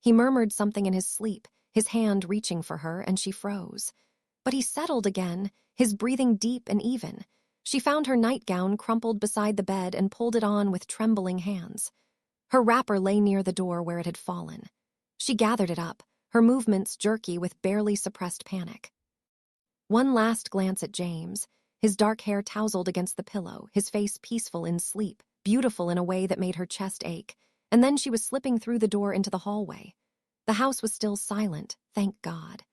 He murmured something in his sleep, his hand reaching for her, and she froze. But he settled again, his breathing deep and even. She found her nightgown crumpled beside the bed and pulled it on with trembling hands. Her wrapper lay near the door where it had fallen. She gathered it up, her movements jerky with barely suppressed panic. One last glance at James, his dark hair tousled against the pillow, his face peaceful in sleep, beautiful in a way that made her chest ache, and then she was slipping through the door into the hallway. The house was still silent, thank God.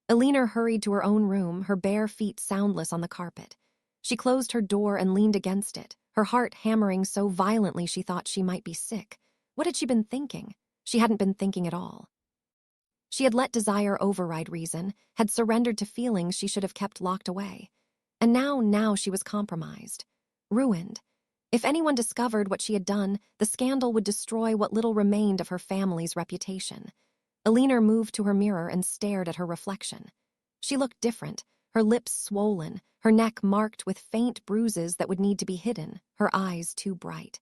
Eleanor hurried to her own room, her bare feet soundless on the carpet. She closed her door and leaned against it, her heart hammering so violently she thought she might be sick. What had she been thinking? She hadn't been thinking at all. She had let desire override reason, had surrendered to feelings she should have kept locked away. And now she was compromised, ruined. If anyone discovered what she had done, the scandal would destroy what little remained of her family's reputation. Eleanor moved to her mirror and stared at her reflection. She looked different, her lips swollen, her neck marked with faint bruises that would need to be hidden, her eyes too bright.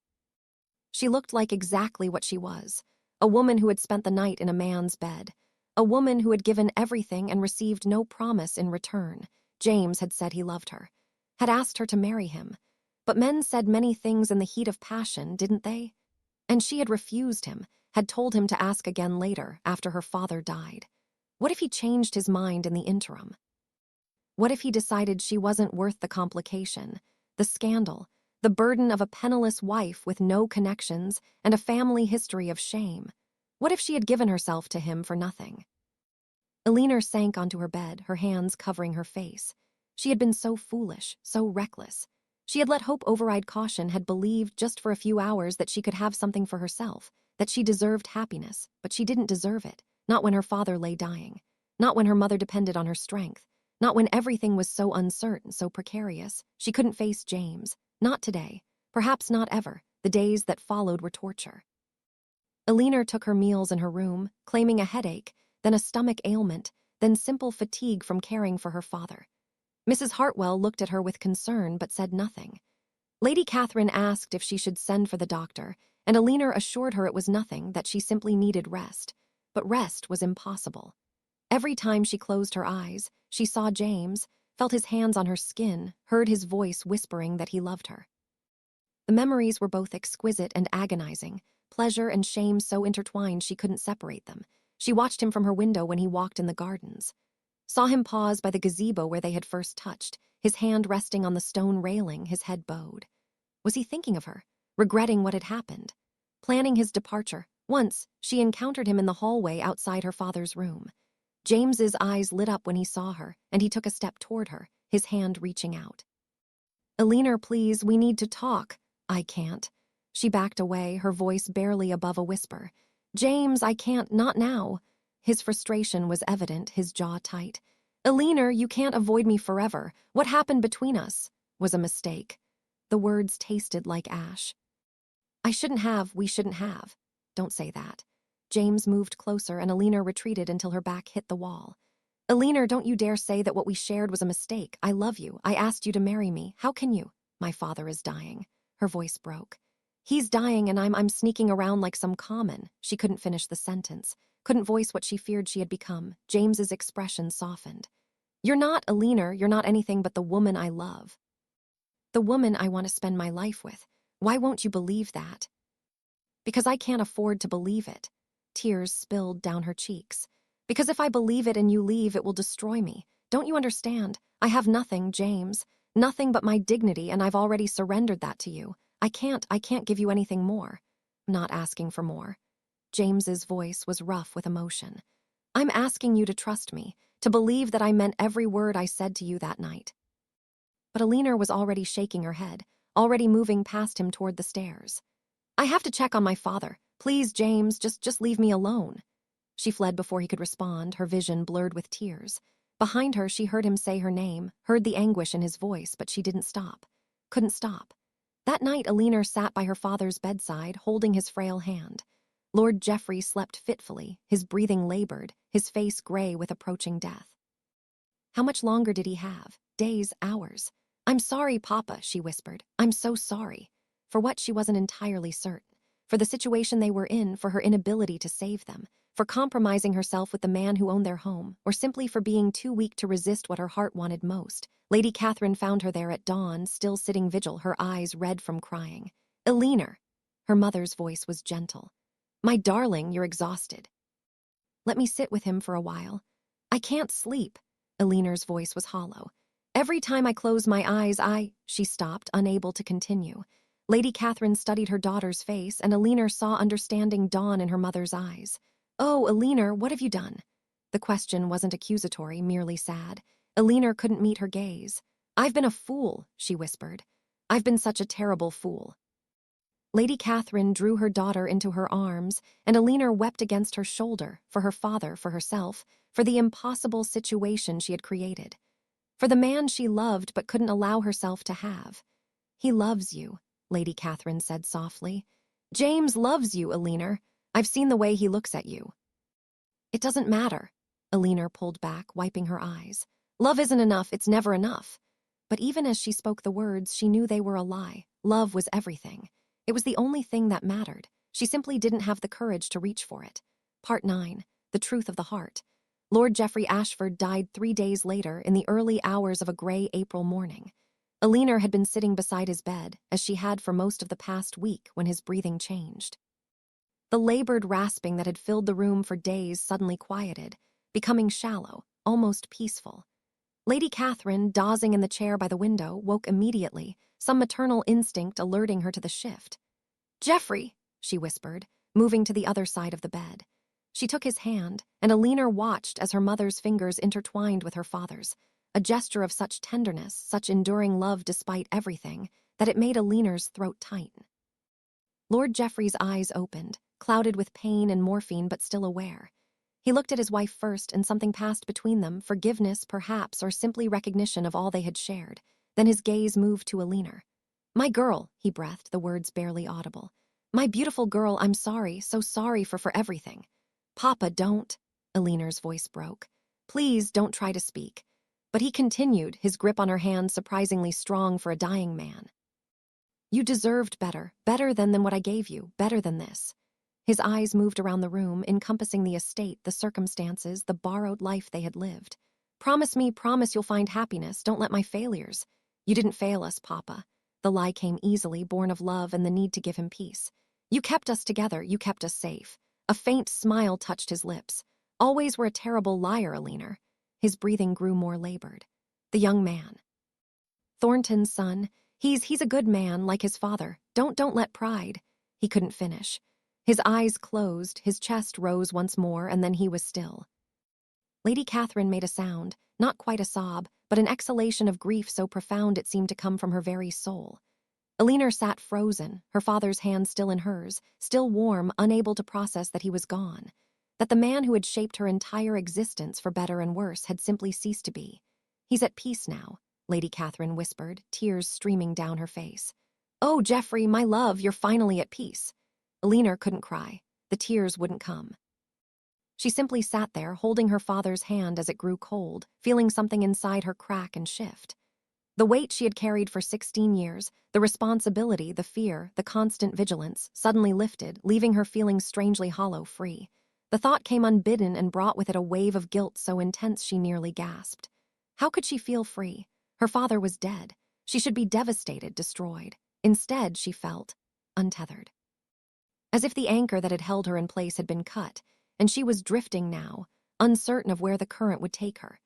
She looked like exactly what she was, a woman who had spent the night in a man's bed, a woman who had given everything and received no promise in return. James had said he loved her, had asked her to marry him. But men said many things in the heat of passion, didn't they? And she had refused him, had told him to ask again later, after her father died. What if he changed his mind in the interim? What if he decided she wasn't worth the complication, the scandal, the burden of a penniless wife with no connections and a family history of shame? What if she had given herself to him for nothing? Eleanor sank onto her bed, her hands covering her face. She had been so foolish, so reckless. She had let hope override caution, had believed just for a few hours that she could have something for herself, that she deserved happiness, but she didn't deserve it, not when her father lay dying, not when her mother depended on her strength, not when everything was so uncertain, so precarious. She couldn't face James, not today, perhaps not ever. The days that followed were torture. Eleanor took her meals in her room, claiming a headache, then a stomach ailment, then simple fatigue from caring for her father. Mrs. Hartwell looked at her with concern but said nothing. Lady Catherine asked if she should send for the doctor, and Eleanor assured her it was nothing, that she simply needed rest. But rest was impossible. Every time she closed her eyes, she saw James, felt his hands on her skin, heard his voice whispering that he loved her. The memories were both exquisite and agonizing, pleasure and shame so intertwined she couldn't separate them. She watched him from her window when he walked in the gardens. Saw him pause by the gazebo where they had first touched, his hand resting on the stone railing, his head bowed. Was he thinking of her, regretting what had happened? Planning his departure? Once, she encountered him in the hallway outside her father's room. James's eyes lit up when he saw her, and he took a step toward her, his hand reaching out. "Eleanor, please, we need to talk." "I can't." She backed away, her voice barely above a whisper. "James, I can't, not now." His frustration was evident, his jaw tight. "Eleanor, you can't avoid me forever. What happened between us was a mistake." The words tasted like ash. We shouldn't have." "Don't say that." James moved closer and Eleanor retreated until her back hit the wall. "Eleanor, don't you dare say that what we shared was a mistake. I love you. I asked you to marry me. How can you?" "My father is dying." Her voice broke. "He's dying and I'm sneaking around like some common." She couldn't finish the sentence, couldn't voice what she feared she had become. James's expression softened. "You're not, Eleanor, you're not anything but the woman I love. The woman I want to spend my life with. Why won't you believe that?" "Because I can't afford to believe it." Tears spilled down her cheeks. "Because if I believe it and you leave, it will destroy me. Don't you understand? I have nothing, James. Nothing but my dignity, and I've already surrendered that to you. I can't give you anything more." "I'm not asking for more." James's voice was rough with emotion. "I'm asking you to trust me, to believe that I meant every word I said to you that night." But Eleanor was already shaking her head, already moving past him toward the stairs. "I have to check on my father. Please, James, just leave me alone." She fled before he could respond, her vision blurred with tears. Behind her, she heard him say her name, heard the anguish in his voice, but she didn't stop. Couldn't stop. That night, Eleanor sat by her father's bedside, holding his frail hand. Lord Geoffrey slept fitfully, his breathing labored, his face gray with approaching death. How much longer did he have? Days, hours? "I'm sorry, Papa," she whispered. "I'm so sorry." For what, she wasn't entirely certain. For the situation they were in, for her inability to save them, for compromising herself with the man who owned their home, or simply for being too weak to resist what her heart wanted most. Lady Catherine found her there at dawn, still sitting vigil, her eyes red from crying. "Eleanor!" Her mother's voice was gentle. "My darling, you're exhausted. Let me sit with him for a while." "I can't sleep." Eleanor's voice was hollow. "Every time I close my eyes, She stopped, unable to continue. Lady Catherine studied her daughter's face, and Eleanor saw understanding dawn in her mother's eyes. "Oh, Eleanor, what have you done?" The question wasn't accusatory, merely sad. Eleanor couldn't meet her gaze. "I've been a fool," she whispered. "I've been such a terrible fool." Lady Catherine drew her daughter into her arms, and Eleanor wept against her shoulder, for her father, for herself, for the impossible situation she had created. For the man she loved but couldn't allow herself to have. "He loves you," Lady Catherine said softly. "James loves you, Eleanor. I've seen the way he looks at you." "It doesn't matter." Eleanor pulled back, wiping her eyes. "Love isn't enough, it's never enough." But even as she spoke the words, she knew they were a lie. Love was everything. It was the only thing that mattered. She simply didn't have the courage to reach for it. Part 9. The Truth of the Heart. Lord Geoffrey Ashford died 3 days later in the early hours of a gray April morning. Eleanor had been sitting beside his bed, as she had for most of the past week when his breathing changed. The labored rasping that had filled the room for days suddenly quieted, becoming shallow, almost peaceful. Lady Catherine, dozing in the chair by the window, woke immediately, some maternal instinct alerting her to the shift. "Geoffrey," she whispered, moving to the other side of the bed. She took his hand, and Eleanor watched as her mother's fingers intertwined with her father's, a gesture of such tenderness, such enduring love despite everything, that it made Eleanor's throat tighten. Lord Geoffrey's eyes opened, clouded with pain and morphine but still aware. He looked at his wife first, and something passed between them, forgiveness, perhaps, or simply recognition of all they had shared. Then his gaze moved to Eleanor. "My girl," he breathed, the words barely audible. "My beautiful girl, I'm sorry, so sorry for everything." "Papa, don't." Eleanor's voice broke. "Please don't try to speak." But he continued, his grip on her hand surprisingly strong for a dying man. "You deserved better, better than what I gave you, better than this." His eyes moved around the room, encompassing the estate, the circumstances, the borrowed life they had lived. Promise you'll find happiness. Don't let my failures." "You didn't fail us, Papa." The lie came easily, born of love and the need to give him peace. "You kept us together, you kept us safe." A faint smile touched his lips. "Always were a terrible liar, Eleanor." His breathing grew more labored. "The young man." "Thornton's son. He's a good man, like his father. Don't let pride." He couldn't finish. His eyes closed, his chest rose once more, and then he was still. Lady Catherine made a sound, not quite a sob, but an exhalation of grief so profound it seemed to come from her very soul. Eleanor sat frozen, her father's hand still in hers, still warm, unable to process that he was gone, that the man who had shaped her entire existence for better and worse had simply ceased to be. "He's at peace now," Lady Catherine whispered, tears streaming down her face. "Oh, Geoffrey, my love, you're finally at peace." Eleanor couldn't cry. The tears wouldn't come. She simply sat there, holding her father's hand as it grew cold, feeling something inside her crack and shift. The weight she had carried for 16 years, the responsibility, the fear, the constant vigilance, suddenly lifted, leaving her feeling strangely hollow, free. The thought came unbidden and brought with it a wave of guilt so intense she nearly gasped. How could she feel free? Her father was dead. She should be devastated, destroyed. Instead, she felt untethered. As if the anchor that had held her in place had been cut, and she was drifting now, uncertain of where the current would take her.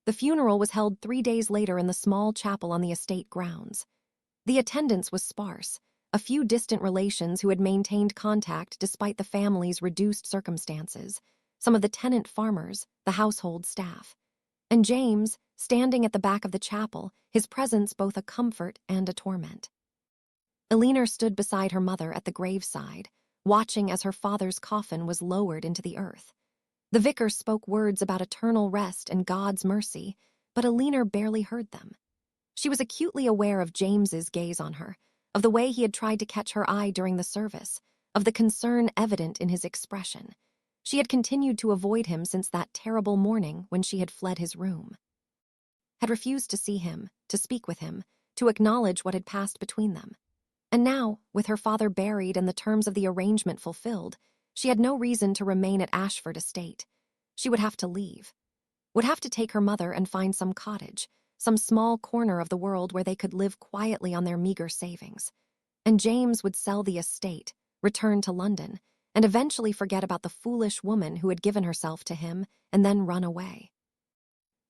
The funeral was held 3 days later in the small chapel on the estate grounds. The attendance was sparse, a few distant relations who had maintained contact despite the family's reduced circumstances, some of the tenant farmers, the household staff. And James, standing at the back of the chapel, his presence both a comfort and a torment. Eleanor stood beside her mother at the graveside, watching as her father's coffin was lowered into the earth. The vicar spoke words about eternal rest and God's mercy, but Eleanor barely heard them. She was acutely aware of James's gaze on her, of the way he had tried to catch her eye during the service, of the concern evident in his expression. She had continued to avoid him since that terrible morning when she had fled his room. Had refused to see him, to speak with him, to acknowledge what had passed between them. And now, with her father buried and the terms of the arrangement fulfilled, she had no reason to remain at Ashford Estate. She would have to leave. Would have to take her mother and find some cottage, some small corner of the world where they could live quietly on their meager savings. And James would sell the estate, return to London, and eventually forget about the foolish woman who had given herself to him and then run away.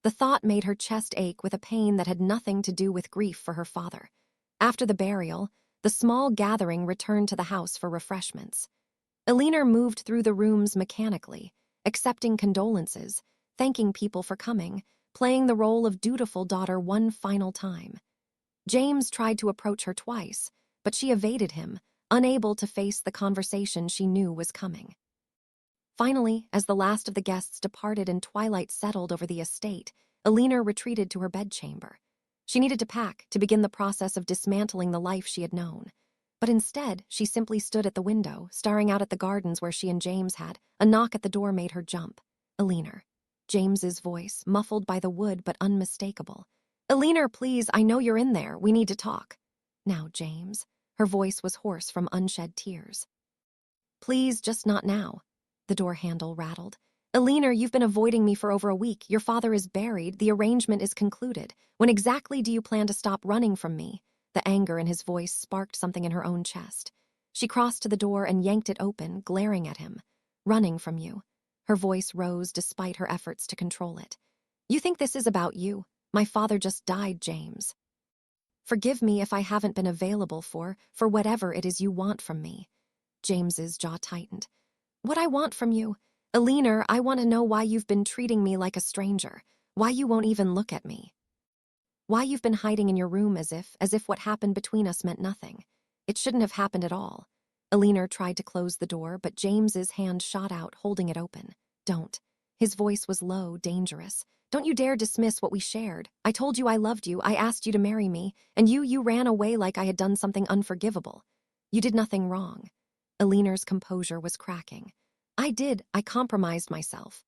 The thought made her chest ache with a pain that had nothing to do with grief for her father. After the burial, the small gathering returned to the house for refreshments. Eleanor moved through the rooms mechanically, accepting condolences, thanking people for coming, playing the role of dutiful daughter one final time. James tried to approach her twice, but she evaded him, unable to face the conversation she knew was coming. Finally, as the last of the guests departed and twilight settled over the estate, Eleanor retreated to her bedchamber. She needed to pack to begin the process of dismantling the life she had known. But instead, she simply stood at the window, staring out at the gardens where she and James had. A knock at the door made her jump. Eleanor. James's voice, muffled by the wood but unmistakable. "Eleanor, please, I know you're in there. We need to talk." "Now, James." Her voice was hoarse from unshed tears. "Please, just not now." The door handle rattled. "Eleanor, you've been avoiding me for over a week. Your father is buried. The arrangement is concluded. When exactly do you plan to stop running from me?" The anger in his voice sparked something in her own chest. She crossed to the door and yanked it open, glaring at him. "Running from you." Her voice rose despite her efforts to control it. "You think this is about you? My father just died, James. Forgive me if I haven't been available for whatever it is you want from me." James's jaw tightened. "What I want from you? Eleanor, I want to know why you've been treating me like a stranger, why you won't even look at me. Why you've been hiding in your room as if what happened between us meant nothing. It shouldn't have happened at all." Eleanor tried to close the door, but James's hand shot out, holding it open. "Don't." His voice was low, dangerous. "Don't you dare dismiss what we shared. I told you I loved you, I asked you to marry me, and you ran away like I had done something unforgivable. You did nothing wrong." Eleanor's composure was cracking. I compromised myself.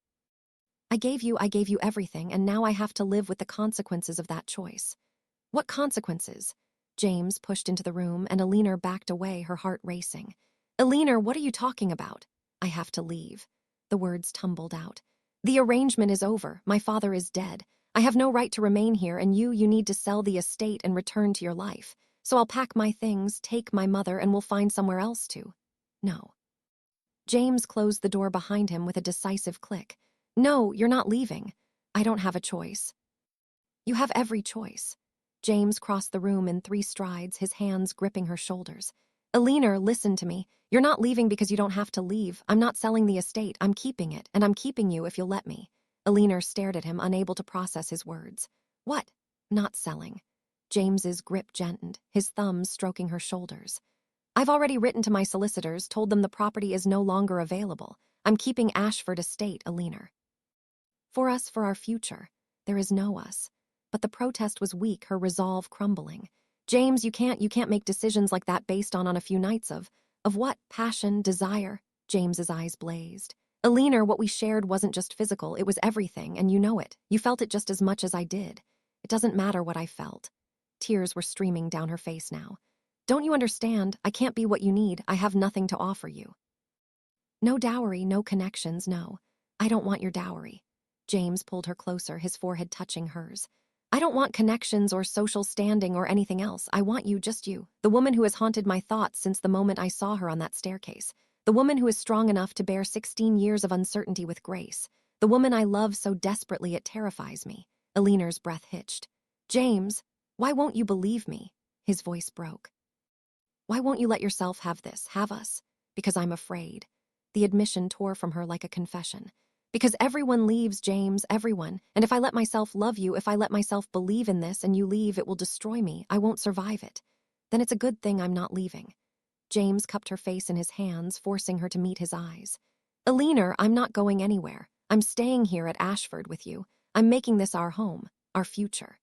I gave you everything, and now I have to live with the consequences of that choice." "What consequences?" James pushed into the room, and Eleanor backed away, her heart racing. "Eleanor, what are you talking about?" "I have to leave." The words tumbled out. "The arrangement is over. My father is dead. I have no right to remain here, and you need to sell the estate and return to your life. So I'll pack my things, take my mother, and we'll find somewhere else to." "No." James closed the door behind him with a decisive click. "No, you're not leaving." "I don't have a choice." "You have every choice." James crossed the room in 3 strides, his hands gripping her shoulders. "Eleanor, listen to me. You're not leaving because you don't have to leave. I'm not selling the estate. I'm keeping it, and I'm keeping you if you'll let me." Eleanor stared at him, unable to process his words. "What?" "Not selling." James's grip gentlened, his thumbs stroking her shoulders. "I've already written to my solicitors, told them the property is no longer available. I'm keeping Ashford estate, Eleanor. For us, for our future. There is no us." But the protest was weak, her resolve crumbling. "James, you can't make decisions like that based on a few nights of what? Passion, desire?" James's eyes blazed. "Eleanor, what we shared wasn't just physical, it was everything, and you know it. You felt it just as much as I did. It doesn't matter what I felt." Tears were streaming down her face now. "Don't you understand? I can't be what you need. I have nothing to offer you. No dowry, no connections, no. I don't want your dowry." James pulled her closer, his forehead touching hers. "I don't want connections or social standing or anything else. I want you, just you. The woman who has haunted my thoughts since the moment I saw her on that staircase. The woman who is strong enough to bear 16 years of uncertainty with grace. The woman I love so desperately it terrifies me." Eleanor's breath hitched. "James, why won't you believe me?" His voice broke. "Why won't you let yourself have this, have us?" "Because I'm afraid." The admission tore from her like a confession. "Because everyone leaves, James, everyone. And if I let myself love you, if I let myself believe in this and you leave, it will destroy me. I won't survive it. Then it's a good thing I'm not leaving." James cupped her face in his hands, forcing her to meet his eyes. "Eleanor, I'm not going anywhere. I'm staying here at Ashford with you. I'm making this our home, our future.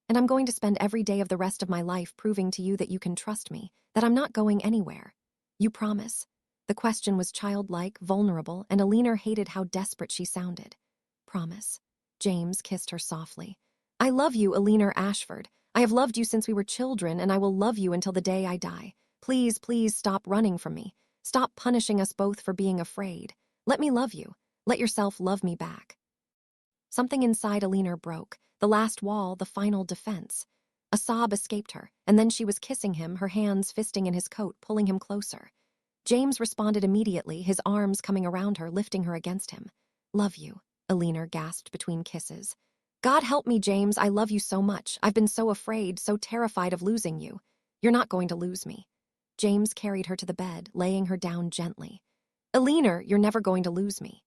And I'm going to spend every day of the rest of my life proving to you that you can trust me, that I'm not going anywhere. You promise?" The question was childlike, vulnerable, and Eleanor hated how desperate she sounded. "Promise." James kissed her softly. "I love you, Eleanor Ashford. I have loved you since we were children, and I will love you until the day I die. Please, please stop running from me. Stop punishing us both for being afraid. Let me love you. Let yourself love me back." Something inside Eleanor broke, the last wall, the final defense. A sob escaped her, and then she was kissing him, her hands fisting in his coat, pulling him closer. James responded immediately, his arms coming around her, lifting her against him. "Love you," Eleanor gasped between kisses. "God help me, James, I love you so much. I've been so afraid, so terrified of losing you. You're not going to lose me." James carried her to the bed, laying her down gently. "Eleanor, you're never going to lose me.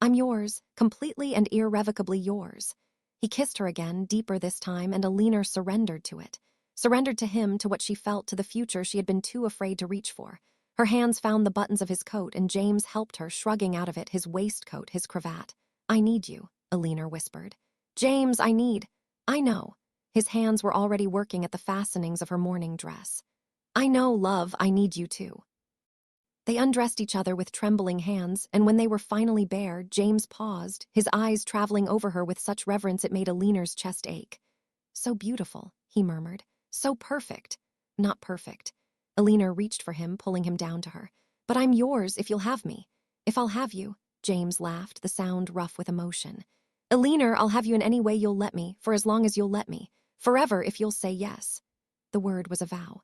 I'm yours, completely and irrevocably yours." He kissed her again, deeper this time, and Eleanor surrendered to it. Surrendered to him, to what she felt, to the future she had been too afraid to reach for. Her hands found the buttons of his coat, and James helped her, shrugging out of it, his waistcoat, his cravat. "I need you," Eleanor whispered. "James, I know." His hands were already working at the fastenings of her morning dress. "I know, love, I need you too." They undressed each other with trembling hands, and when they were finally bare, James paused, his eyes traveling over her with such reverence it made Eleanor's chest ache. "So beautiful," he murmured. "So perfect." "Not perfect." Eleanor reached for him, pulling him down to her. "But I'm yours if you'll have me." "If I'll have you," James laughed, the sound rough with emotion. "Eleanor, I'll have you in any way you'll let me, for as long as you'll let me. Forever if you'll say yes." The word was a vow.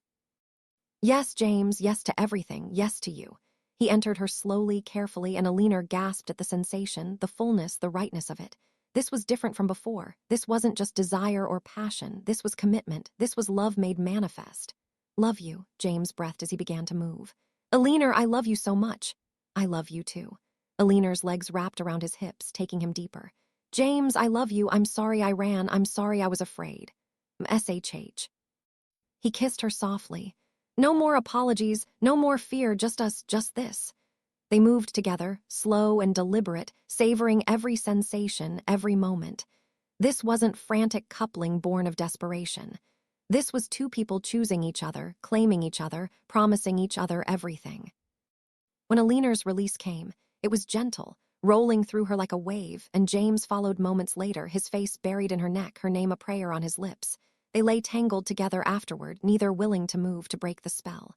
"Yes, James, yes to everything, yes to you." He entered her slowly, carefully, and Eleanor gasped at the sensation, the fullness, the rightness of it. This was different from before. This wasn't just desire or passion. This was commitment. This was love made manifest. "Love you," James breathed as he began to move. "Eleanor, I love you so much." "I love you too." Eleanor's legs wrapped around his hips, taking him deeper. "James, I love you. I'm sorry I ran. I'm sorry I was afraid. SHH." He kissed her softly. "No more apologies, no more fear, just us, just this." They moved together, slow and deliberate, savoring every sensation, every moment. This wasn't frantic coupling born of desperation. This was two people choosing each other, claiming each other, promising each other everything. When Eleanor's release came, it was gentle, rolling through her like a wave, and James followed moments later, his face buried in her neck, her name a prayer on his lips. They lay tangled together afterward, neither willing to move to break the spell.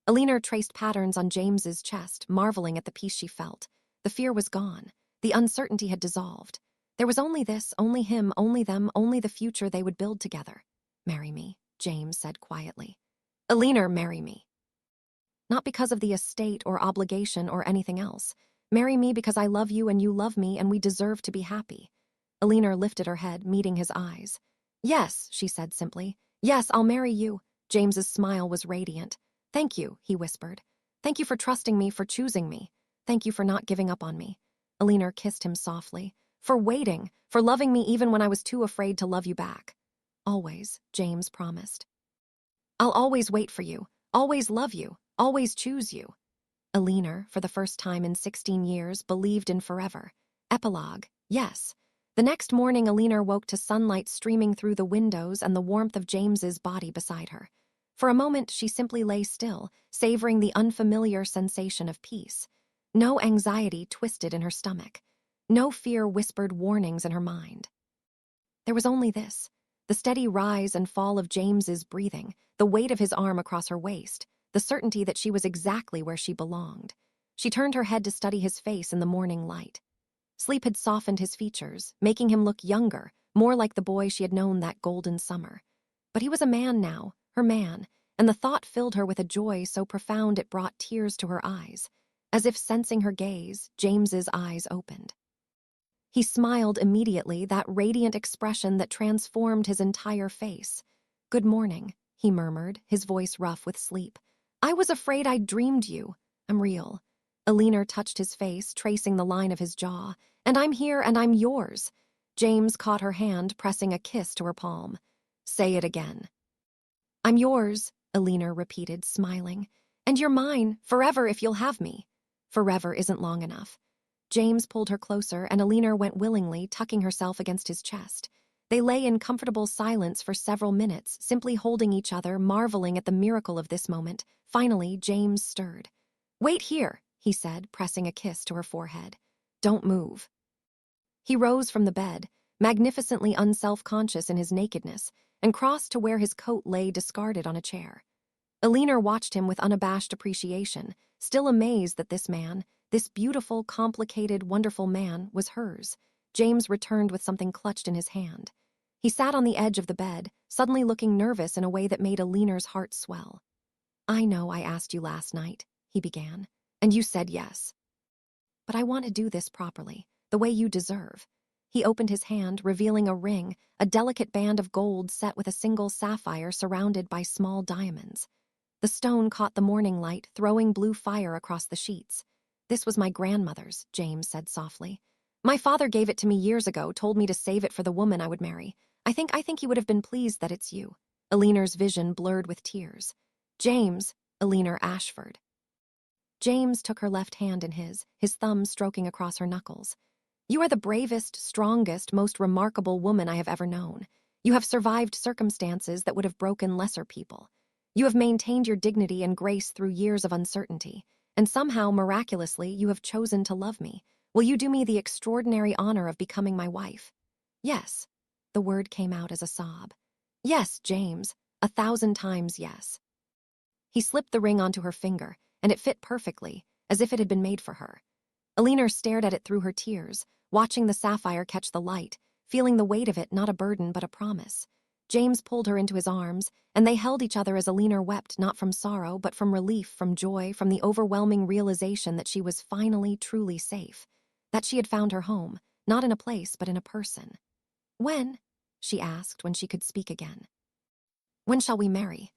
Eleanor traced patterns on James's chest, marveling at the peace she felt. The fear was gone. The uncertainty had dissolved. There was only this, only him, only them, only the future they would build together. "Marry me," James said quietly. "Eleanor, marry me." "Not because of the estate or obligation or anything else. Marry me because I love you and you love me and we deserve to be happy." Eleanor lifted her head, meeting his eyes. "Yes," she said simply. "Yes, I'll marry you." James's smile was radiant. "Thank you," he whispered. "Thank you for trusting me, for choosing me. Thank you for not giving up on me." Eleanor kissed him softly. "For waiting, for loving me even when I was too afraid to love you back." "Always," James promised. "I'll always wait for you, always love you, always choose you." Eleanor, for the first time in 16 years, believed in forever. Epilogue, yes. The next morning, Eleanor woke to sunlight streaming through the windows and the warmth of James's body beside her. For a moment, she simply lay still, savoring the unfamiliar sensation of peace. No anxiety twisted in her stomach. No fear whispered warnings in her mind. There was only this: the steady rise and fall of James's breathing, the weight of his arm across her waist, the certainty that she was exactly where she belonged. She turned her head to study his face in the morning light. Sleep had softened his features, making him look younger, more like the boy she had known that golden summer. But he was a man now, her man, and the thought filled her with a joy so profound it brought tears to her eyes. As if sensing her gaze, James's eyes opened. He smiled immediately, that radiant expression that transformed his entire face. "Good morning," he murmured, his voice rough with sleep. "I was afraid I'd dreamed you. I'm real." Eleanor touched his face, tracing the line of his jaw. "And I'm here and I'm yours." James caught her hand, pressing a kiss to her palm. "Say it again." "I'm yours," Eleanor repeated, smiling. "And you're mine, forever if you'll have me." Forever isn't long enough. James pulled her closer, and Eleanor went willingly, tucking herself against his chest. They lay in comfortable silence for several minutes, simply holding each other, marveling at the miracle of this moment. Finally, James stirred. "Wait here," he said, pressing a kiss to her forehead. "Don't move." He rose from the bed, magnificently unself-conscious in his nakedness, and crossed to where his coat lay discarded on a chair. Eleanor watched him with unabashed appreciation, still amazed that this man, this beautiful, complicated, wonderful man, was hers. James returned with something clutched in his hand. He sat on the edge of the bed, suddenly looking nervous in a way that made Eleanor's heart swell. "I know I asked you last night," he began, "and you said yes. But I want to do this properly, the way you deserve." He opened his hand, revealing a ring, a delicate band of gold set with a single sapphire surrounded by small diamonds. The stone caught the morning light, throwing blue fire across the sheets. "This was my grandmother's," James said softly. "My father gave it to me years ago, told me to save it for the woman I would marry. I think he would have been pleased that it's you." Eleanor's vision blurred with tears. "James, Eleanor Ashford." James took her left hand in his thumb stroking across her knuckles. "You are the bravest, strongest, most remarkable woman I have ever known. You have survived circumstances that would have broken lesser people. You have maintained your dignity and grace through years of uncertainty, and somehow, miraculously, you have chosen to love me. Will you do me the extraordinary honor of becoming my wife?" "Yes." The word came out as a sob. "Yes, James, 1,000 times yes." He slipped the ring onto her finger, and it fit perfectly, as if it had been made for her. Eleanor stared at it through her tears, watching the sapphire catch the light, feeling the weight of it not a burden but a promise. James pulled her into his arms, and they held each other as Eleanor wept not from sorrow but from relief, from joy, from the overwhelming realization that she was finally truly safe, that she had found her home, not in a place but in a person. "When?" she asked when she could speak again. "When shall we marry?"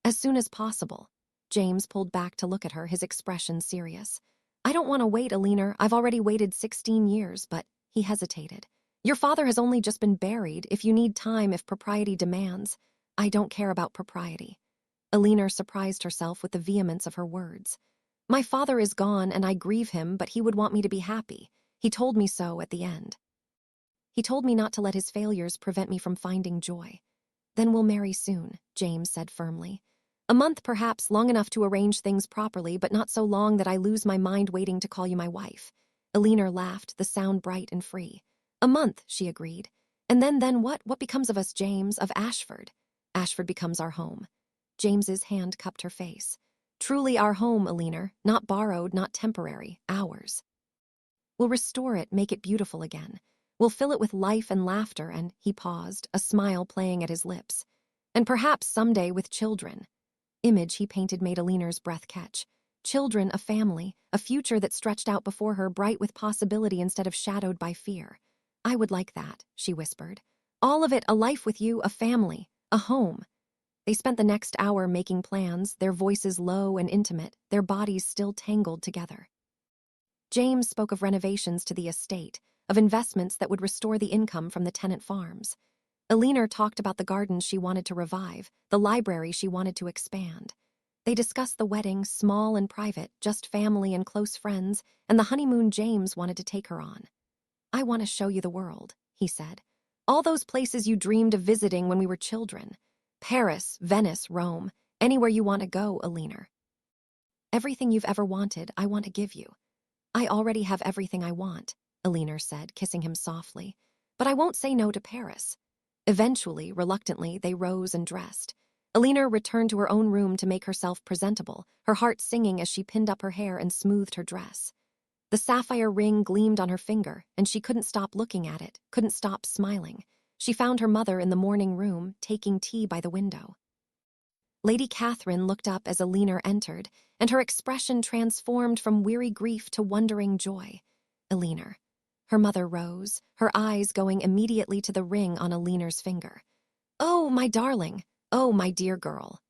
"As soon as possible." James pulled back to look at her, his expression serious. "I don't want to wait, Eleanor. I've already waited 16 years, but..." He hesitated. "Your father has only just been buried. If you need time, if propriety demands..." "I don't care about propriety." Eleanor surprised herself with the vehemence of her words. "My father is gone, and I grieve him, but he would want me to be happy. He told me so at the end. He told me not to let his failures prevent me from finding joy." "Then we'll marry soon," James said firmly. "A month, perhaps, long enough to arrange things properly, but not so long that I lose my mind waiting to call you my wife." Eleanor laughed, the sound bright and free. "A month," she agreed. "And then what? What becomes of us, James, of Ashford?" "Ashford becomes our home." James's hand cupped her face. "Truly our home, Eleanor, not borrowed, not temporary, ours. We'll restore it, make it beautiful again. We'll fill it with life and laughter," and he paused, a smile playing at his lips. "And perhaps someday with children." Image he painted made Eleanor's breath catch. Children, a family, a future that stretched out before her, bright with possibility instead of shadowed by fear. "I would like that," she whispered. "All of it, a life with you, a family, a home." They spent the next hour making plans, their voices low and intimate, their bodies still tangled together. James spoke of renovations to the estate, of investments that would restore the income from the tenant farms. Eleanor talked about the gardens she wanted to revive, the library she wanted to expand. They discussed the wedding, small and private, just family and close friends, and the honeymoon James wanted to take her on. "I want to show you the world," he said. "All those places you dreamed of visiting when we were children. Paris, Venice, Rome, anywhere you want to go, Eleanor. Everything you've ever wanted, I want to give you." "I already have everything I want," Eleanor said, kissing him softly. "But I won't say no to Paris." Eventually, reluctantly, they rose and dressed. Eleanor returned to her own room to make herself presentable, her heart singing as she pinned up her hair and smoothed her dress. The sapphire ring gleamed on her finger, and she couldn't stop looking at it, couldn't stop smiling. She found her mother in the morning room, taking tea by the window. Lady Catherine looked up as Eleanor entered, and her expression transformed from weary grief to wondering joy. "Eleanor." Her mother rose, her eyes going immediately to the ring on Eleanor's finger. "Oh, my darling. Oh, my dear girl."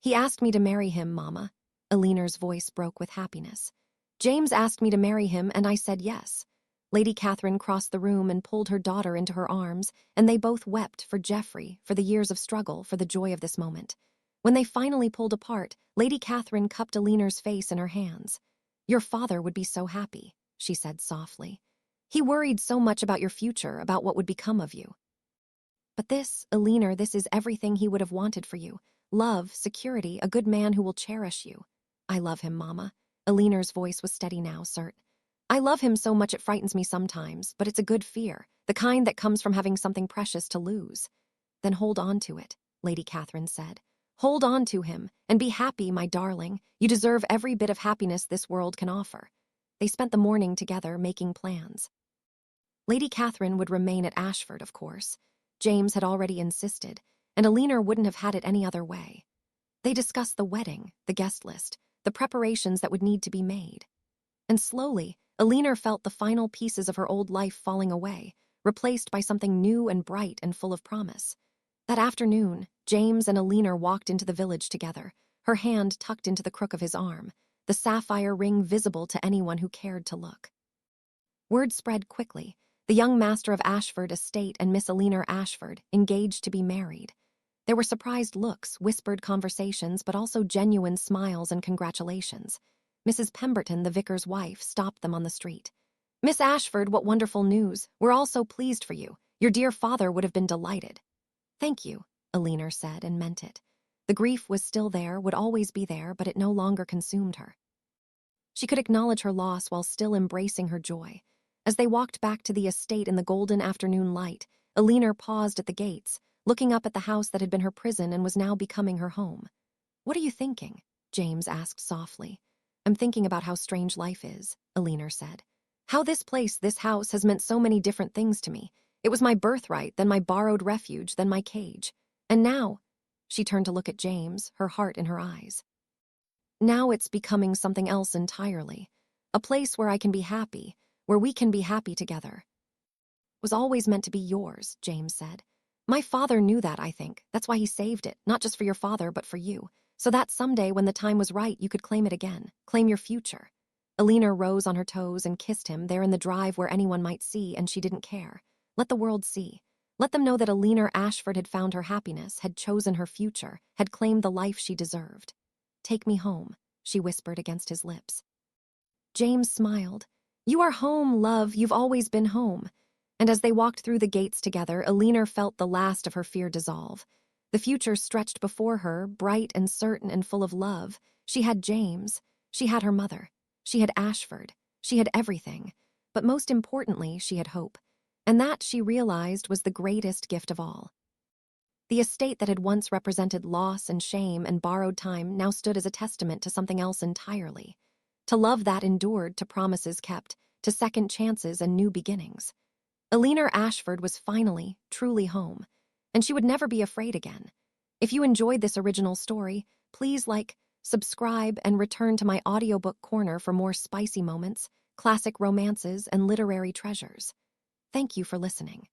"He asked me to marry him, Mama." Eleanor's voice broke with happiness. "James asked me to marry him, and I said yes." Lady Catherine crossed the room and pulled her daughter into her arms, and they both wept for Geoffrey, for the years of struggle, for the joy of this moment. When they finally pulled apart, Lady Catherine cupped Eleanor's face in her hands. "Your father would be so happy," she said softly. "He worried so much about your future, about what would become of you. But this, Eleanor, this is everything he would have wanted for you. Love, security, a good man who will cherish you." "I love him, Mama." Eleanor's voice was steady now, cert. "I love him so much it frightens me sometimes, but it's a good fear, the kind that comes from having something precious to lose." "Then hold on to it," Lady Catherine said. "Hold on to him, and be happy, my darling. You deserve every bit of happiness this world can offer." They spent the morning together, making plans. Lady Catherine would remain at Ashford, of course. James had already insisted, and Eleanor wouldn't have had it any other way. They discussed the wedding, the guest list, the preparations that would need to be made. And slowly, Eleanor felt the final pieces of her old life falling away, replaced by something new and bright and full of promise. That afternoon, James and Eleanor walked into the village together, her hand tucked into the crook of his arm, the sapphire ring visible to anyone who cared to look. Word spread quickly. The young master of Ashford estate and Miss Eleanor Ashford engaged to be married. There were surprised looks, whispered conversations, but also genuine smiles and congratulations. Mrs. Pemberton, the vicar's wife, stopped them on the street. "Miss Ashford, what wonderful news. We're all so pleased for you. Your dear father would have been delighted." "Thank you," Eleanor said, and meant it. The grief was still there, would always be there, but it no longer consumed her. She could acknowledge her loss while still embracing her joy. As they walked back to the estate in the golden afternoon light, Eleanor paused at the gates, looking up at the house that had been her prison and was now becoming her home. "What are you thinking?" James asked softly. "I'm thinking about how strange life is," Eleanor said. "How this place, this house, has meant so many different things to me. It was my birthright, then my borrowed refuge, then my cage. And now," she turned to look at James, her heart in her eyes. "Now it's becoming something else entirely. A place where I can be happy, where we can be happy together." "Was always meant to be yours," James said. "My father knew that, I think. That's why he saved it, not just for your father, but for you. So that someday, when the time was right, you could claim it again, claim your future." Eleanor rose on her toes and kissed him there in the drive where anyone might see, and she didn't care. Let the world see. Let them know that Eleanor Ashford had found her happiness, had chosen her future, had claimed the life she deserved. "Take me home," she whispered against his lips. James smiled. "You are home, love. You've always been home." And as they walked through the gates together, Eleanor felt the last of her fear dissolve. The future stretched before her, bright and certain and full of love. She had James. She had her mother. She had Ashford. She had everything. But most importantly, she had hope. And that, she realized, was the greatest gift of all. The estate that had once represented loss and shame and borrowed time now stood as a testament to something else entirely. To love that endured, to promises kept, to second chances and new beginnings. Eleanor Ashford was finally, truly home, and she would never be afraid again. If you enjoyed this original story, please like, subscribe, and return to my audiobook corner for more spicy moments, classic romances, and literary treasures. Thank you for listening.